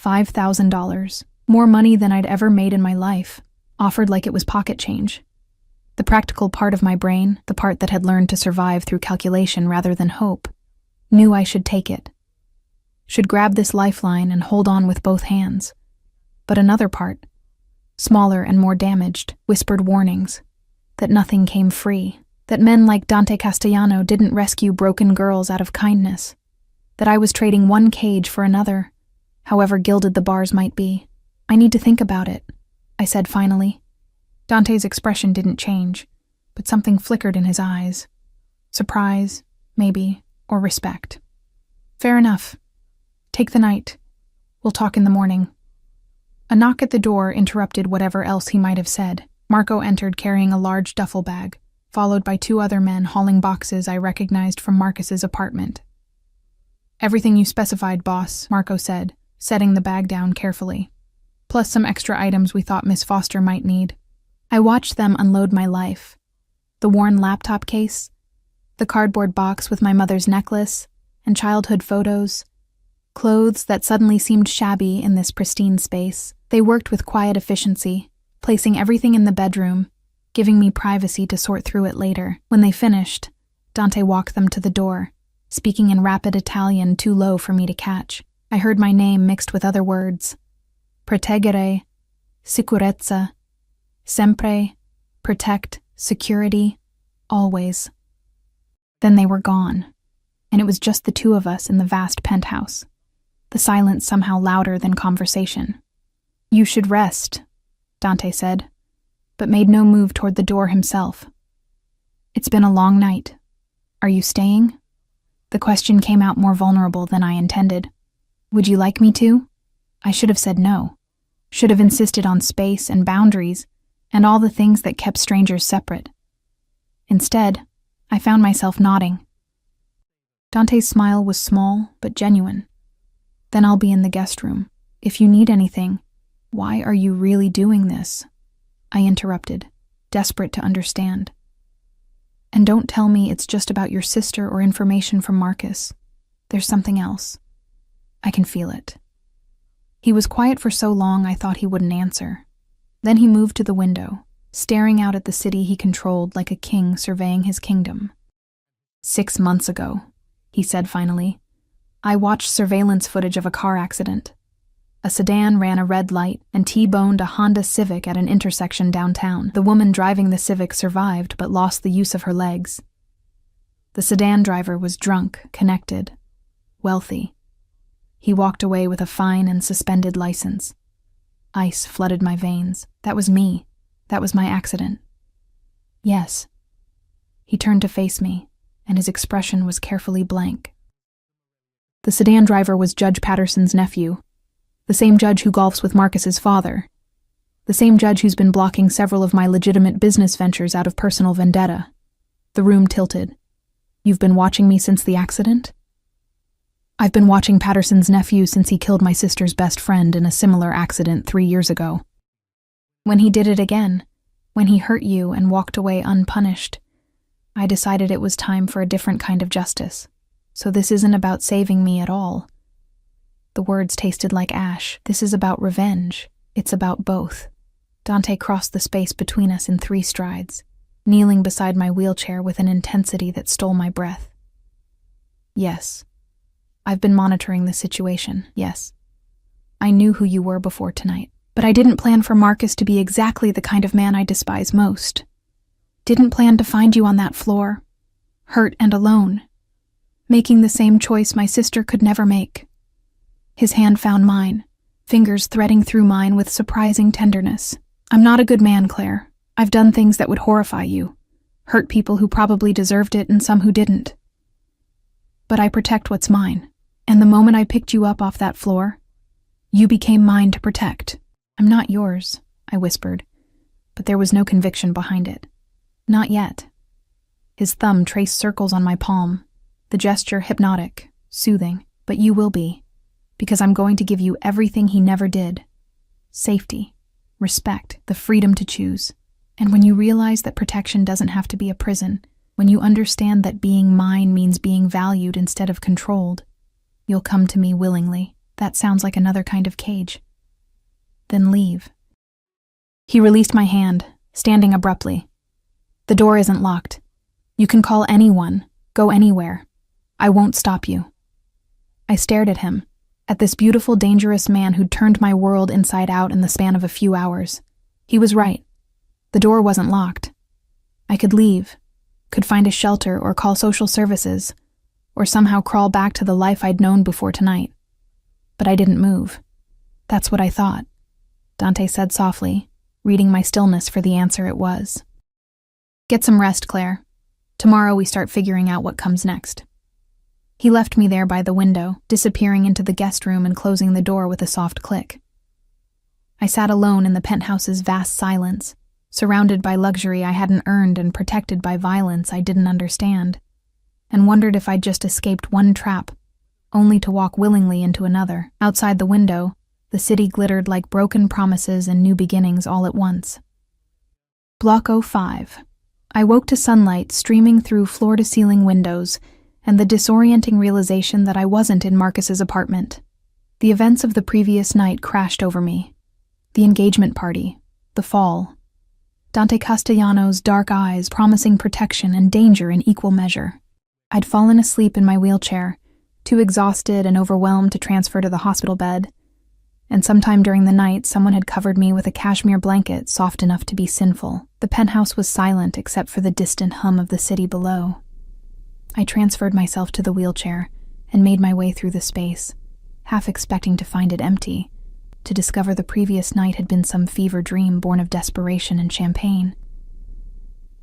[SPEAKER 1] $5,000. More money than I'd ever made in my life. Offered like it was pocket change. The practical part of my brain, the part that had learned to survive through calculation rather than hope, knew I should take it. Should grab this lifeline and hold on with both hands. But another part, smaller and more damaged, whispered warnings. That nothing came free. That men like Dante Castellano didn't rescue broken girls out of kindness. That I was trading one cage for another, however gilded the bars might be. I need to think about it, I said finally. Dante's expression didn't change, but something flickered in his eyes. Surprise, maybe, or respect. Fair enough. Take the night. We'll talk in the morning. A knock at the door interrupted whatever else he might have said. Marco entered carrying a large duffel bag, followed by two other men hauling boxes I recognized from Marcus's apartment. Everything you specified, boss, Marco said, setting the bag down carefully. Plus some extra items we thought Miss Foster might need. I watched them unload my life. The worn laptop case, the cardboard box with my mother's necklace, and childhood photos. Clothes that suddenly seemed shabby in this pristine space. They worked with quiet efficiency, placing everything in the bedroom, giving me privacy to sort through it later. When they finished, Dante walked them to the door, speaking in rapid Italian too low for me to catch. I heard my name mixed with other words. Proteggere, sicurezza, sempre, protect, security, always. Then they were gone, and it was just the two of us in the vast penthouse, the silence somehow louder than conversation. You should rest, Dante said, but made no move toward the door himself. It's been a long night. Are you staying? The question came out more vulnerable than I intended. Would you like me to? I should have said no. Should have insisted on space and boundaries and all the things that kept strangers separate. Instead, I found myself nodding. Dante's smile was small but genuine. Then I'll be in the guest room. If you need anything, why are you really doing this? I interrupted, desperate to understand. And don't tell me it's just about your sister or information from Marcus. There's something else. I can feel it. He was quiet for so long I thought he wouldn't answer. Then he moved to the window, staring out at the city he controlled like a king surveying his kingdom. 6 months ago, he said finally, I watched surveillance footage of a car accident. A sedan ran a red light and T-boned a Honda Civic at an intersection downtown. The woman driving the Civic survived but lost the use of her legs. The sedan driver was drunk, connected, wealthy. He walked away with a fine and suspended license. Ice flooded my veins. That was me. That was my accident. Yes. He turned to face me, and his expression was carefully blank. The sedan driver was Judge Patterson's nephew, the same judge who golfs with Marcus's father, the same judge who's been blocking several of my legitimate business ventures out of personal vendetta. The room tilted. You've been watching me since the accident? I've been watching Patterson's nephew since he killed my sister's best friend in a similar accident 3 years ago. When he did it again, when he hurt you and walked away unpunished, I decided it was time for a different kind of justice. So this isn't about saving me at all. The words tasted like ash. This is about revenge. It's about both. Dante crossed the space between us in 3 strides, kneeling beside my wheelchair with an intensity that stole my breath. Yes. I've been monitoring the situation, yes. I knew who you were before tonight, but I didn't plan for Marcus to be exactly the kind of man I despise most. Didn't plan to find you on that floor, hurt and alone, making the same choice my sister could never make. His hand found mine, fingers threading through mine with surprising tenderness. I'm not a good man, Claire. I've done things that would horrify you, hurt people who probably deserved it and some who didn't. But I protect what's mine. And the moment I picked you up off that floor, you became mine to protect. I'm not yours, I whispered, but there was no conviction behind it. Not yet. His thumb traced circles on my palm, the gesture hypnotic, soothing, but you will be. Because I'm going to give you everything he never did. Safety, respect, the freedom to choose. And when you realize that protection doesn't have to be a prison, when you understand that being mine means being valued instead of controlled, you'll come to me willingly. That sounds like another kind of cage. Then leave. He released my hand, standing abruptly. The door isn't locked. You can call anyone, go anywhere. I won't stop you. I stared at him, at this beautiful, dangerous man who'd turned my world inside out in the span of a few hours. He was right. The door wasn't locked. I could leave, could find a shelter or call social services, or somehow crawl back to the life I'd known before tonight. But I didn't move. That's what I thought, Dante said softly, reading my stillness for the answer it was. Get some rest, Claire. Tomorrow we start figuring out what comes next. He left me there by the window, disappearing into the guest room and closing the door with a soft click. I sat alone in the penthouse's vast silence, surrounded by luxury I hadn't earned and protected by violence I didn't understand, and wondered if I'd just escaped one trap, only to walk willingly into another. Outside the window, the city glittered like broken promises and new beginnings all at once. Block 05. I woke to sunlight streaming through floor-to-ceiling windows and the disorienting realization that I wasn't in Marcus's apartment. The events of the previous night crashed over me. The engagement party, the fall, Dante Castellano's dark eyes promising protection and danger in equal measure. I'd fallen asleep in my wheelchair, too exhausted and overwhelmed to transfer to the hospital bed, and sometime during the night someone had covered me with a cashmere blanket soft enough to be sinful. The penthouse was silent except for the distant hum of the city below. I transferred myself to the wheelchair and made my way through the space, half expecting to find it empty, to discover the previous night had been some fever dream born of desperation and champagne.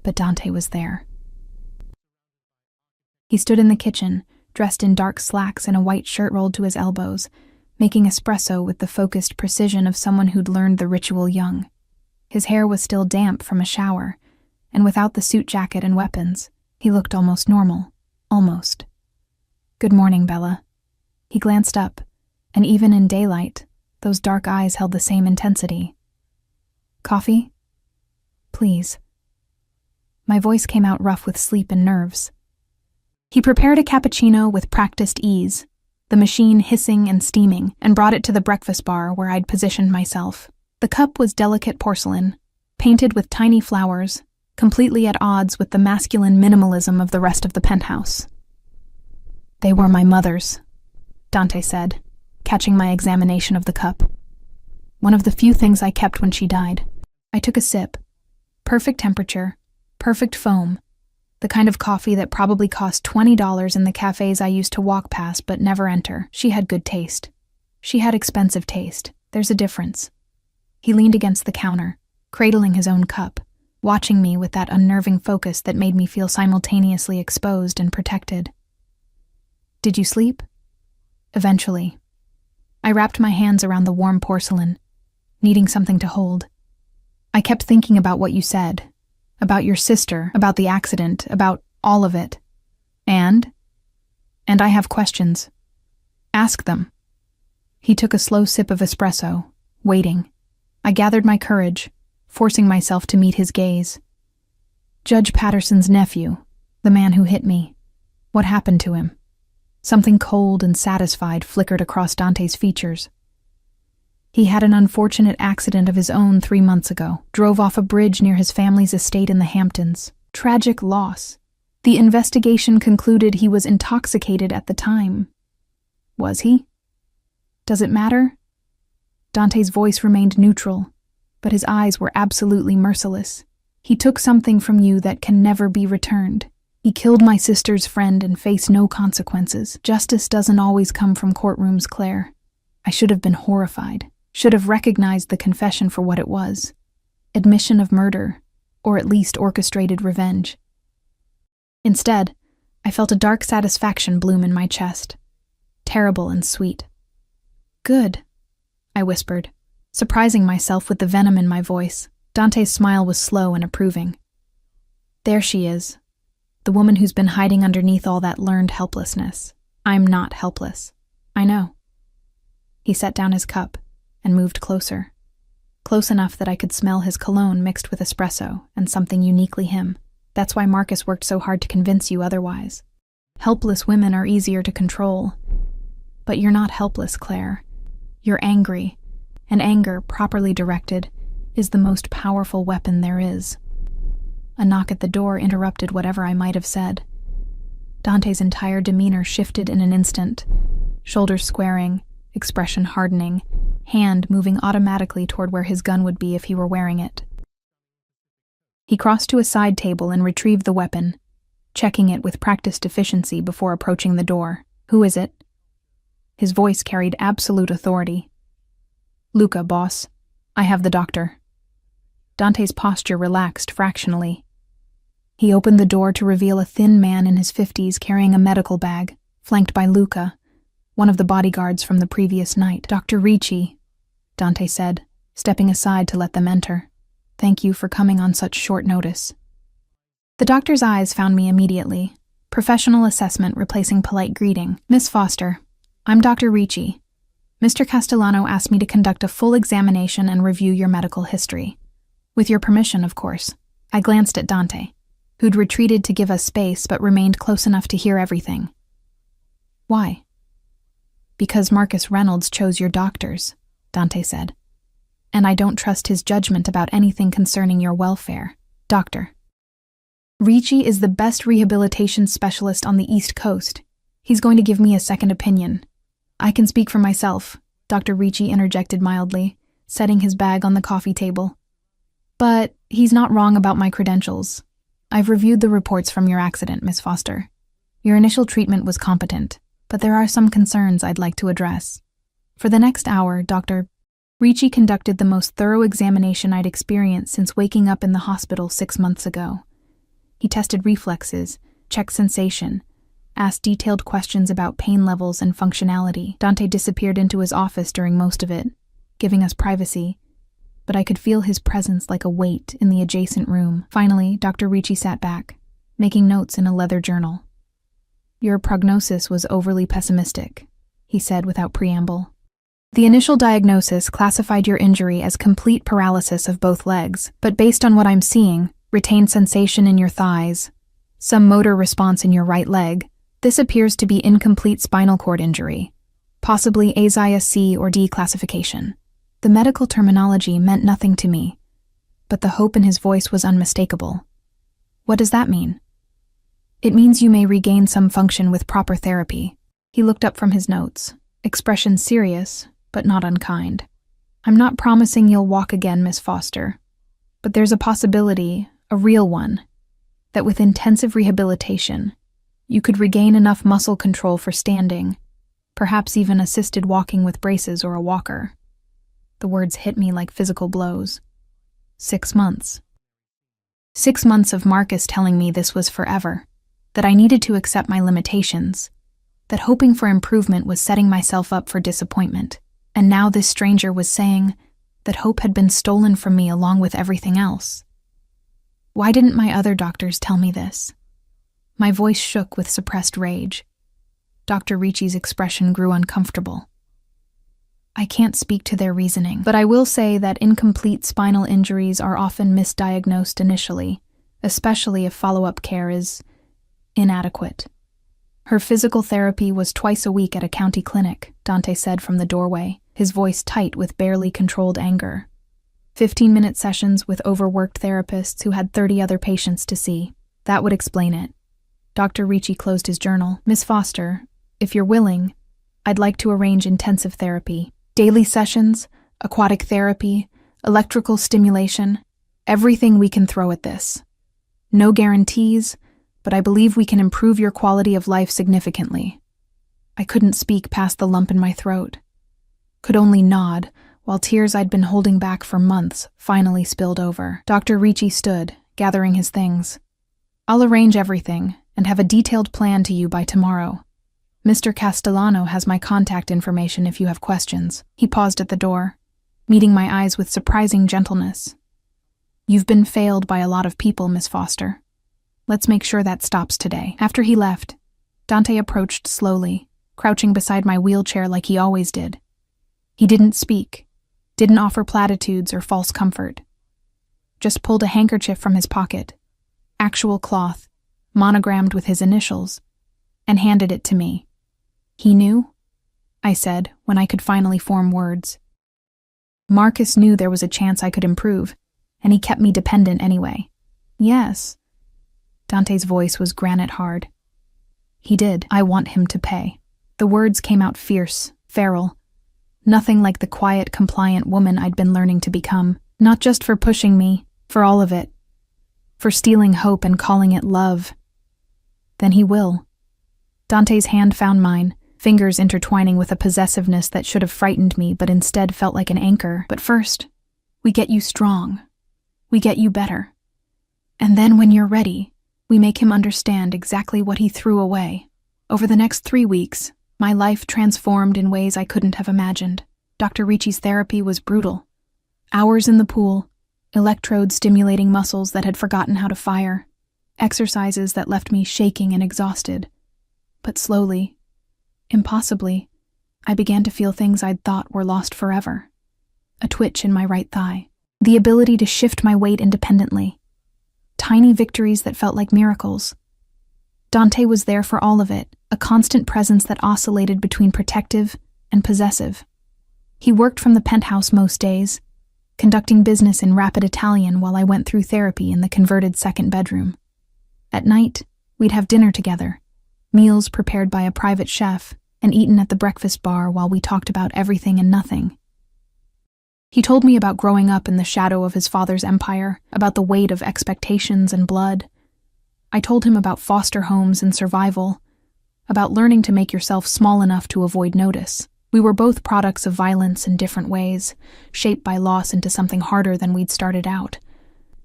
[SPEAKER 1] But Dante was there. He stood in the kitchen, dressed in dark slacks and a white shirt rolled to his elbows, making espresso with the focused precision of someone who'd learned the ritual young. His hair was still damp from a shower, and without the suit jacket and weapons, he looked almost normal. Almost. Good morning, Bella. He glanced up, and even in daylight, those dark eyes held the same intensity. Coffee? Please. My voice came out rough with sleep and nerves. He prepared a cappuccino with practiced ease, the machine hissing and steaming, and brought it to the breakfast bar where I'd positioned myself. The cup was delicate porcelain, painted with tiny flowers, completely at odds with the masculine minimalism of the rest of the penthouse. They were my mother's, Dante said, catching my examination of the cup. One of the few things I kept when she died. I took a sip. Perfect temperature, perfect foam, the kind of coffee that probably cost $20 in the cafes I used to walk past but never enter. She had good taste. She had expensive taste. There's a difference. He leaned against the counter, cradling his own cup, watching me with that unnerving focus that made me feel simultaneously exposed and protected. Did you sleep? Eventually. I wrapped my hands around the warm porcelain, needing something to hold. I kept thinking about what you said, about your sister, about the accident, about all of it. And I have questions. Ask them. He took a slow sip of espresso, waiting. I gathered my courage, forcing myself to meet his gaze. Judge Patterson's nephew, the man who hit me. What happened to him? Something cold and satisfied flickered across Dante's features. He had an unfortunate accident of his own 3 months ago, drove off a bridge near his family's estate in the Hamptons. Tragic loss. The investigation concluded he was intoxicated at the time. Was he? Does it matter? Dante's voice remained neutral, but his eyes were absolutely merciless. He took something from you that can never be returned. He killed my sister's friend and faced no consequences. Justice doesn't always come from courtrooms, Claire. I should have been horrified, should have recognized the confession for what it was. Admission of murder, or at least orchestrated revenge. Instead, I felt a dark satisfaction bloom in my chest. Terrible and sweet. Good, I whispered, surprising myself with the venom in my voice. Dante's smile was slow and approving. There she is, the woman who's been hiding underneath all that learned helplessness. I'm not helpless. I know. He set down his cup and moved closer. Close enough that I could smell his cologne mixed with espresso and something uniquely him. That's why Marcus worked so hard to convince you otherwise. Helpless women are easier to control. But you're not helpless, Claire. You're angry, and anger, properly directed, is the most powerful weapon there is. A knock at the door interrupted whatever I might have said. Dante's entire demeanor shifted in an instant, shoulders squaring, expression hardening, hand moving automatically toward where his gun would be if he were wearing it. He crossed to a side table and retrieved the weapon, checking it with practiced efficiency before approaching the door. "Who is it?" His voice carried absolute authority. "Luca, boss. I have the doctor." Dante's posture relaxed fractionally. He opened the door to reveal a thin man in his 50s carrying a medical bag, flanked by Luca, one of the bodyguards from the previous night. "Dr. Ricci," Dante said, stepping aside to let them enter. "Thank you for coming on such short notice." The doctor's eyes found me immediately, professional assessment replacing polite greeting. "Miss Foster, I'm Dr. Ricci. Mr. Castellano asked me to conduct a full examination and review your medical history. With your permission, of course." I glanced at Dante, who'd retreated to give us space but remained close enough to hear everything. "Why?" "Because Marcus Reynolds chose your doctors," Dante said. "And I don't trust his judgment about anything concerning your welfare. Doctor Ricci is the best rehabilitation specialist on the East Coast. He's going to give me a second opinion." "I can speak for myself," Dr. Ricci interjected mildly, setting his bag on the coffee table. "But he's not wrong about my credentials. I've reviewed the reports from your accident, Miss Foster. Your initial treatment was competent, but there are some concerns I'd like to address." For the next hour, Dr. Ricci conducted the most thorough examination I'd experienced since waking up in the hospital 6 months ago. He tested reflexes, checked sensation, asked detailed questions about pain levels and functionality. Dante disappeared into his office during most of it, giving us privacy, but I could feel his presence like a weight in the adjacent room. Finally, Dr. Ricci sat back, making notes in a leather journal. "Your prognosis was overly pessimistic," he said without preamble. "The initial diagnosis classified your injury as complete paralysis of both legs, but based on what I'm seeing, retained sensation in your thighs, some motor response in your right leg, this appears to be incomplete spinal cord injury, possibly ASIA C or D classification." The medical terminology meant nothing to me, but the hope in his voice was unmistakable. "What does that mean?" "It means you may regain some function with proper therapy." He looked up from his notes, expression serious, but not unkind. "I'm not promising you'll walk again, Miss Foster, but there's a possibility, a real one, that with intensive rehabilitation, you could regain enough muscle control for standing, perhaps even assisted walking with braces or a walker." The words hit me like physical blows. 6 months. 6 months of Marcus telling me this was forever, that I needed to accept my limitations, that hoping for improvement was setting myself up for disappointment, and now this stranger was saying that hope had been stolen from me along with everything else. Why didn't my other doctors tell me this? My voice shook with suppressed rage. Dr. Ricci's expression grew uncomfortable. "I can't speak to their reasoning, but I will say that incomplete spinal injuries are often misdiagnosed initially, especially if follow-up care is inadequate." "Her physical therapy was twice a week at a county clinic," Dante said from the doorway, his voice tight with barely controlled anger. 15-minute sessions with overworked therapists who had 30 other patients to see. That would explain it. Dr. Ricci closed his journal. "Miss Foster, if you're willing, I'd like to arrange intensive therapy. Daily sessions, aquatic therapy, electrical stimulation, everything we can throw at this. No guarantees, but I believe we can improve your quality of life significantly." I couldn't speak past the lump in my throat. Could only nod, while tears I'd been holding back for months finally spilled over. Dr. Ricci stood, gathering his things. "I'll arrange everything and have a detailed plan to you by tomorrow. Mr. Castellano has my contact information if you have questions." He paused at the door, meeting my eyes with surprising gentleness. "You've been failed by a lot of people, Miss Foster. Let's make sure that stops today." After he left, Dante approached slowly, crouching beside my wheelchair like he always did. He didn't speak, didn't offer platitudes or false comfort. Just pulled a handkerchief from his pocket, actual cloth, monogrammed with his initials, and handed it to me. He knew? I said, when I could finally form words. Marcus knew there was a chance I could improve, and he kept me dependent anyway. Yes. Dante's voice was granite hard. He did. I want him to pay. The words came out fierce, feral. Nothing like the quiet, compliant woman I'd been learning to become. Not just for pushing me, for all of it. For stealing hope and calling it love. Then he will. Dante's hand found mine, fingers intertwining with a possessiveness that should have frightened me but instead felt like an anchor. But first, we get you strong. We get you better. And then when you're ready, we make him understand exactly what he threw away. Over the next 3 weeks, my life transformed in ways I couldn't have imagined. Dr. Ricci's therapy was brutal. Hours in the pool, electrodes stimulating muscles that had forgotten how to fire, exercises that left me shaking and exhausted. But slowly, impossibly, I began to feel things I'd thought were lost forever. A twitch in my right thigh, the ability to shift my weight independently, tiny victories that felt like miracles. Dante was there for all of it, a constant presence that oscillated between protective and possessive. He worked from the penthouse most days, conducting business in rapid Italian while I went through therapy in the converted second bedroom. At night, we'd have dinner together, meals prepared by a private chef and eaten at the breakfast bar while we talked about everything and nothing. He told me about growing up in the shadow of his father's empire, about the weight of expectations and blood. I told him about foster homes and survival, about learning to make yourself small enough to avoid notice. We were both products of violence in different ways, shaped by loss into something harder than we'd started out.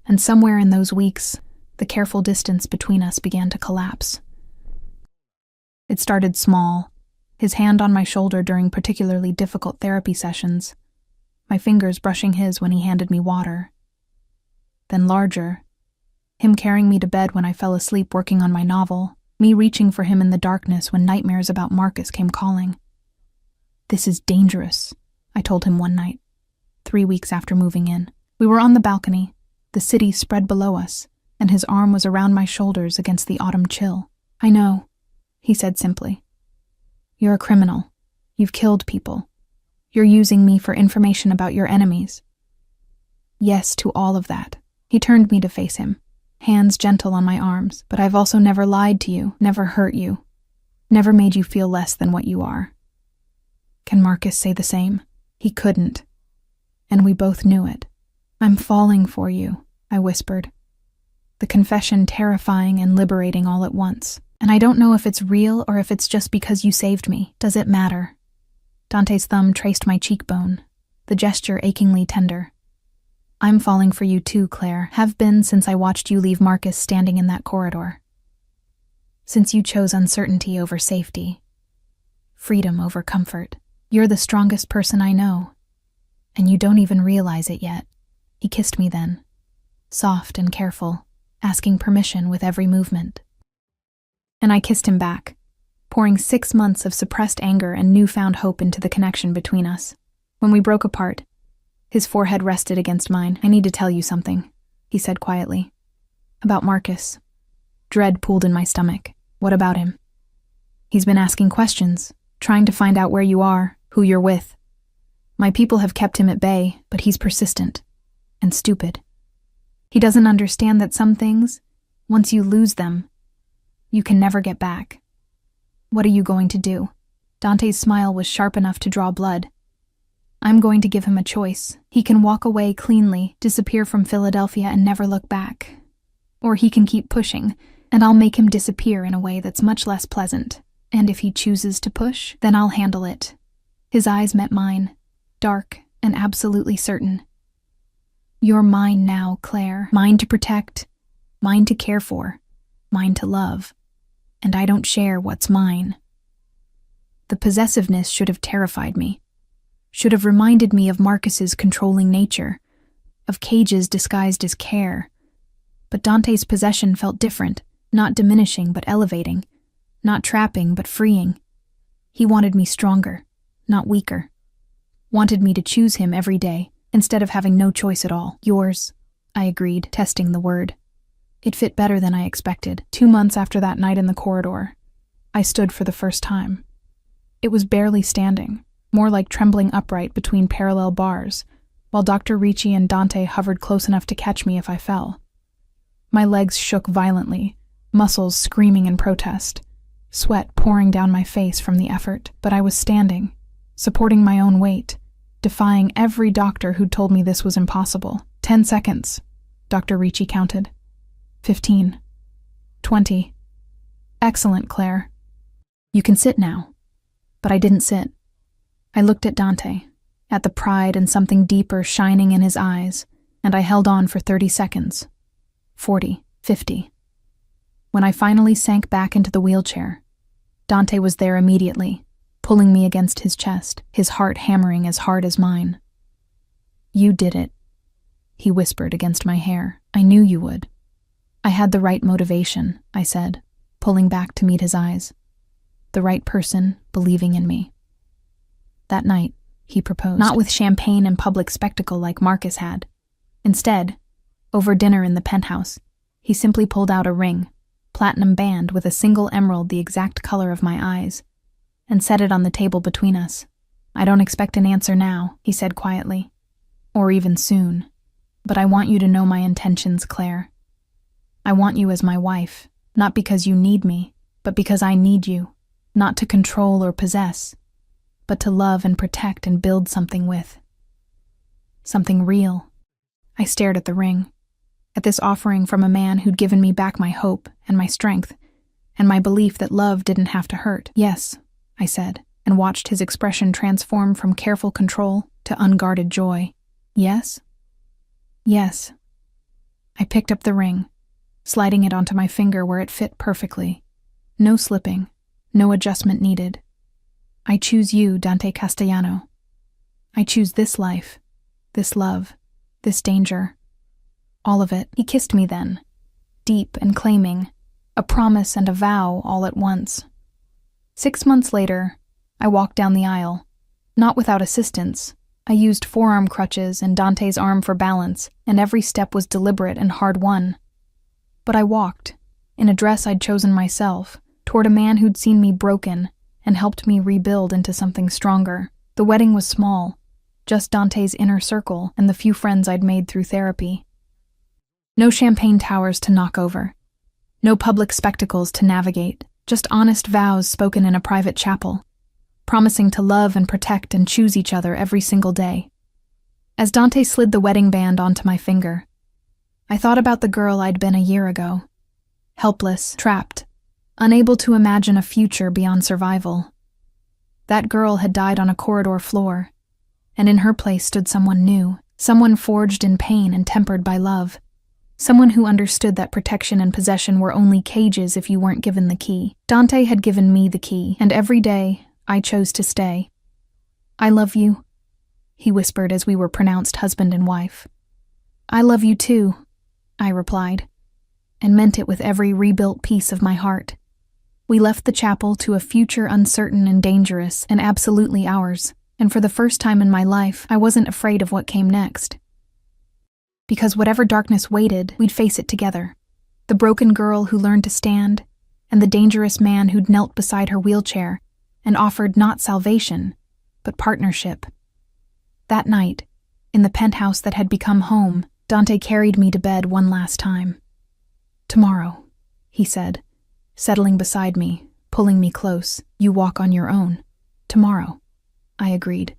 [SPEAKER 1] And somewhere in those weeks, the careful distance between us began to collapse. It started small, his hand on my shoulder during particularly difficult therapy sessions, my fingers brushing his when he handed me water. Then larger, him carrying me to bed when I fell asleep working on my novel, me reaching for him in the darkness when nightmares about Marcus came calling. "This is dangerous," I told him one night, 3 weeks after moving in. We were on the balcony, the city spread below us, and his arm was around my shoulders against the autumn chill. "I know," he said simply. "You're a criminal. You've killed people. You're using me for information about your enemies." "Yes, to all of that." He turned me to face him, hands gentle on my arms. "But I've also never lied to you, never hurt you, never made you feel less than what you are." Can Marcus say the same? He couldn't. And we both knew it. "I'm falling for you," I whispered. The confession terrifying and liberating all at once. "And I don't know if it's real or if it's just because you saved me. Does it matter?" Dante's thumb traced my cheekbone, the gesture achingly tender. "I'm falling for you too, Claire. Have been since I watched you leave Marcus standing in that corridor. Since you chose uncertainty over safety, freedom over comfort. You're the strongest person I know, and you don't even realize it yet." He kissed me then, soft and careful, asking permission with every movement. And I kissed him back, pouring 6 months of suppressed anger and newfound hope into the connection between us. When we broke apart, his forehead rested against mine. "I need to tell you something," he said quietly. "About Marcus." Dread pooled in my stomach. "What about him?" "He's been asking questions, trying to find out where you are, who you're with. My people have kept him at bay, but he's persistent and stupid. He doesn't understand that some things, once you lose them, you can never get back." "What are you going to do?" Dante's smile was sharp enough to draw blood. "I'm going to give him a choice. He can walk away cleanly, disappear from Philadelphia and never look back. Or he can keep pushing, and I'll make him disappear in a way that's much less pleasant. And if he chooses to push, then I'll handle it." His eyes met mine, dark and absolutely certain. "You're mine now, Claire. Mine to protect, mine to care for, mine to love. And I don't share what's mine." The possessiveness should have terrified me, should have reminded me of Marcus's controlling nature, of cages disguised as care. But Dante's possession felt different, not diminishing but elevating, not trapping but freeing. He wanted me stronger, not weaker. wanted me to choose him every day, instead of having no choice at all. Yours, I agreed, testing the word. It fit better than I expected. 2 months after that night in the corridor, I stood for the first time. It was barely standing, more like trembling upright between parallel bars, while Dr. Ricci and Dante hovered close enough to catch me if I fell. My legs shook violently, muscles screaming in protest, sweat pouring down my face from the effort, but I was standing, supporting my own weight, defying every doctor who'd told me this was impossible. 10 seconds, Dr. Ricci counted. 15. 20. Excellent, Claire. You can sit now. But I didn't sit. I looked at Dante, at the pride and something deeper shining in his eyes, and I held on for 30 seconds. 40. 50. When I finally sank back into the wheelchair, Dante was there immediately, pulling me against his chest, his heart hammering as hard as mine. You did it, he whispered against my hair. I knew you would. I had the right motivation, I said, pulling back to meet his eyes. The right person believing in me. That night, he proposed. Not with champagne and public spectacle like Marcus had. Instead, over dinner in the penthouse, he simply pulled out a ring, platinum band with a single emerald the exact color of my eyes, and set it on the table between us. I don't expect an answer now, he said quietly, or even soon, but I want you to know my intentions, Claire. I want you as my wife, not because you need me, but because I need you. Not to control or possess, but to love and protect and build something with. Something real. I stared at the ring, at this offering from a man who'd given me back my hope and my strength, and my belief that love didn't have to hurt. Yes, I said, and watched his expression transform from careful control to unguarded joy. Yes? Yes. I picked up the ring, sliding it onto my finger where it fit perfectly. No slipping. No adjustment needed. I choose you, Dante Castellano. I choose this life, this love, this danger. All of it. He kissed me then, deep and claiming, a promise and a vow all at once. 6 months later, I walked down the aisle, not without assistance. I used forearm crutches and Dante's arm for balance, and every step was deliberate and hard-won. But I walked, in a dress I'd chosen myself, toward a man who'd seen me broken and helped me rebuild into something stronger. The wedding was small, just Dante's inner circle and the few friends I'd made through therapy. No champagne towers to knock over. No public spectacles to navigate, just honest vows spoken in a private chapel, promising to love and protect and choose each other every single day. As Dante slid the wedding band onto my finger, I thought about the girl I'd been a year ago. Helpless, trapped, unable to imagine a future beyond survival. That girl had died on a corridor floor, and in her place stood someone new, someone forged in pain and tempered by love, someone who understood that protection and possession were only cages if you weren't given the key. Dante had given me the key, and every day I chose to stay. I love you, he whispered as we were pronounced husband and wife. I love you too, I replied, and meant it with every rebuilt piece of my heart. We left the chapel to a future uncertain and dangerous and absolutely ours, and for the first time in my life, I wasn't afraid of what came next. Because whatever darkness waited, we'd face it together. The broken girl who learned to stand, and the dangerous man who'd knelt beside her wheelchair and offered not salvation, but partnership. That night, in the penthouse that had become home, Dante carried me to bed one last time. Tomorrow, he said, settling beside me, pulling me close. You walk on your own. Tomorrow, I agreed,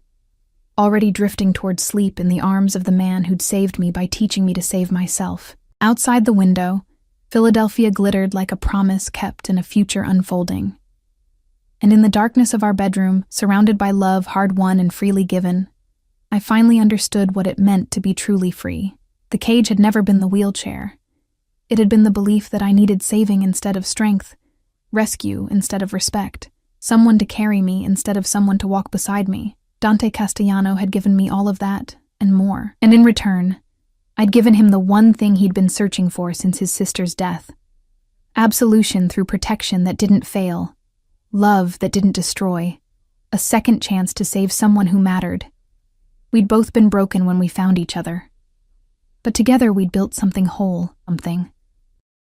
[SPEAKER 1] already drifting toward sleep in the arms of the man who'd saved me by teaching me to save myself. Outside the window, Philadelphia glittered like a promise kept in a future unfolding. And in the darkness of our bedroom, surrounded by love hard-won and freely given, I finally understood what it meant to be truly free. The cage had never been the wheelchair. It had been the belief that I needed saving instead of strength, rescue instead of respect, someone to carry me instead of someone to walk beside me. Dante Castellano had given me all of that, and more. And in return, I'd given him the one thing he'd been searching for since his sister's death. Absolution through protection that didn't fail, love that didn't destroy, a second chance to save someone who mattered, We'd both been broken when we found each other. But together we'd built something whole, something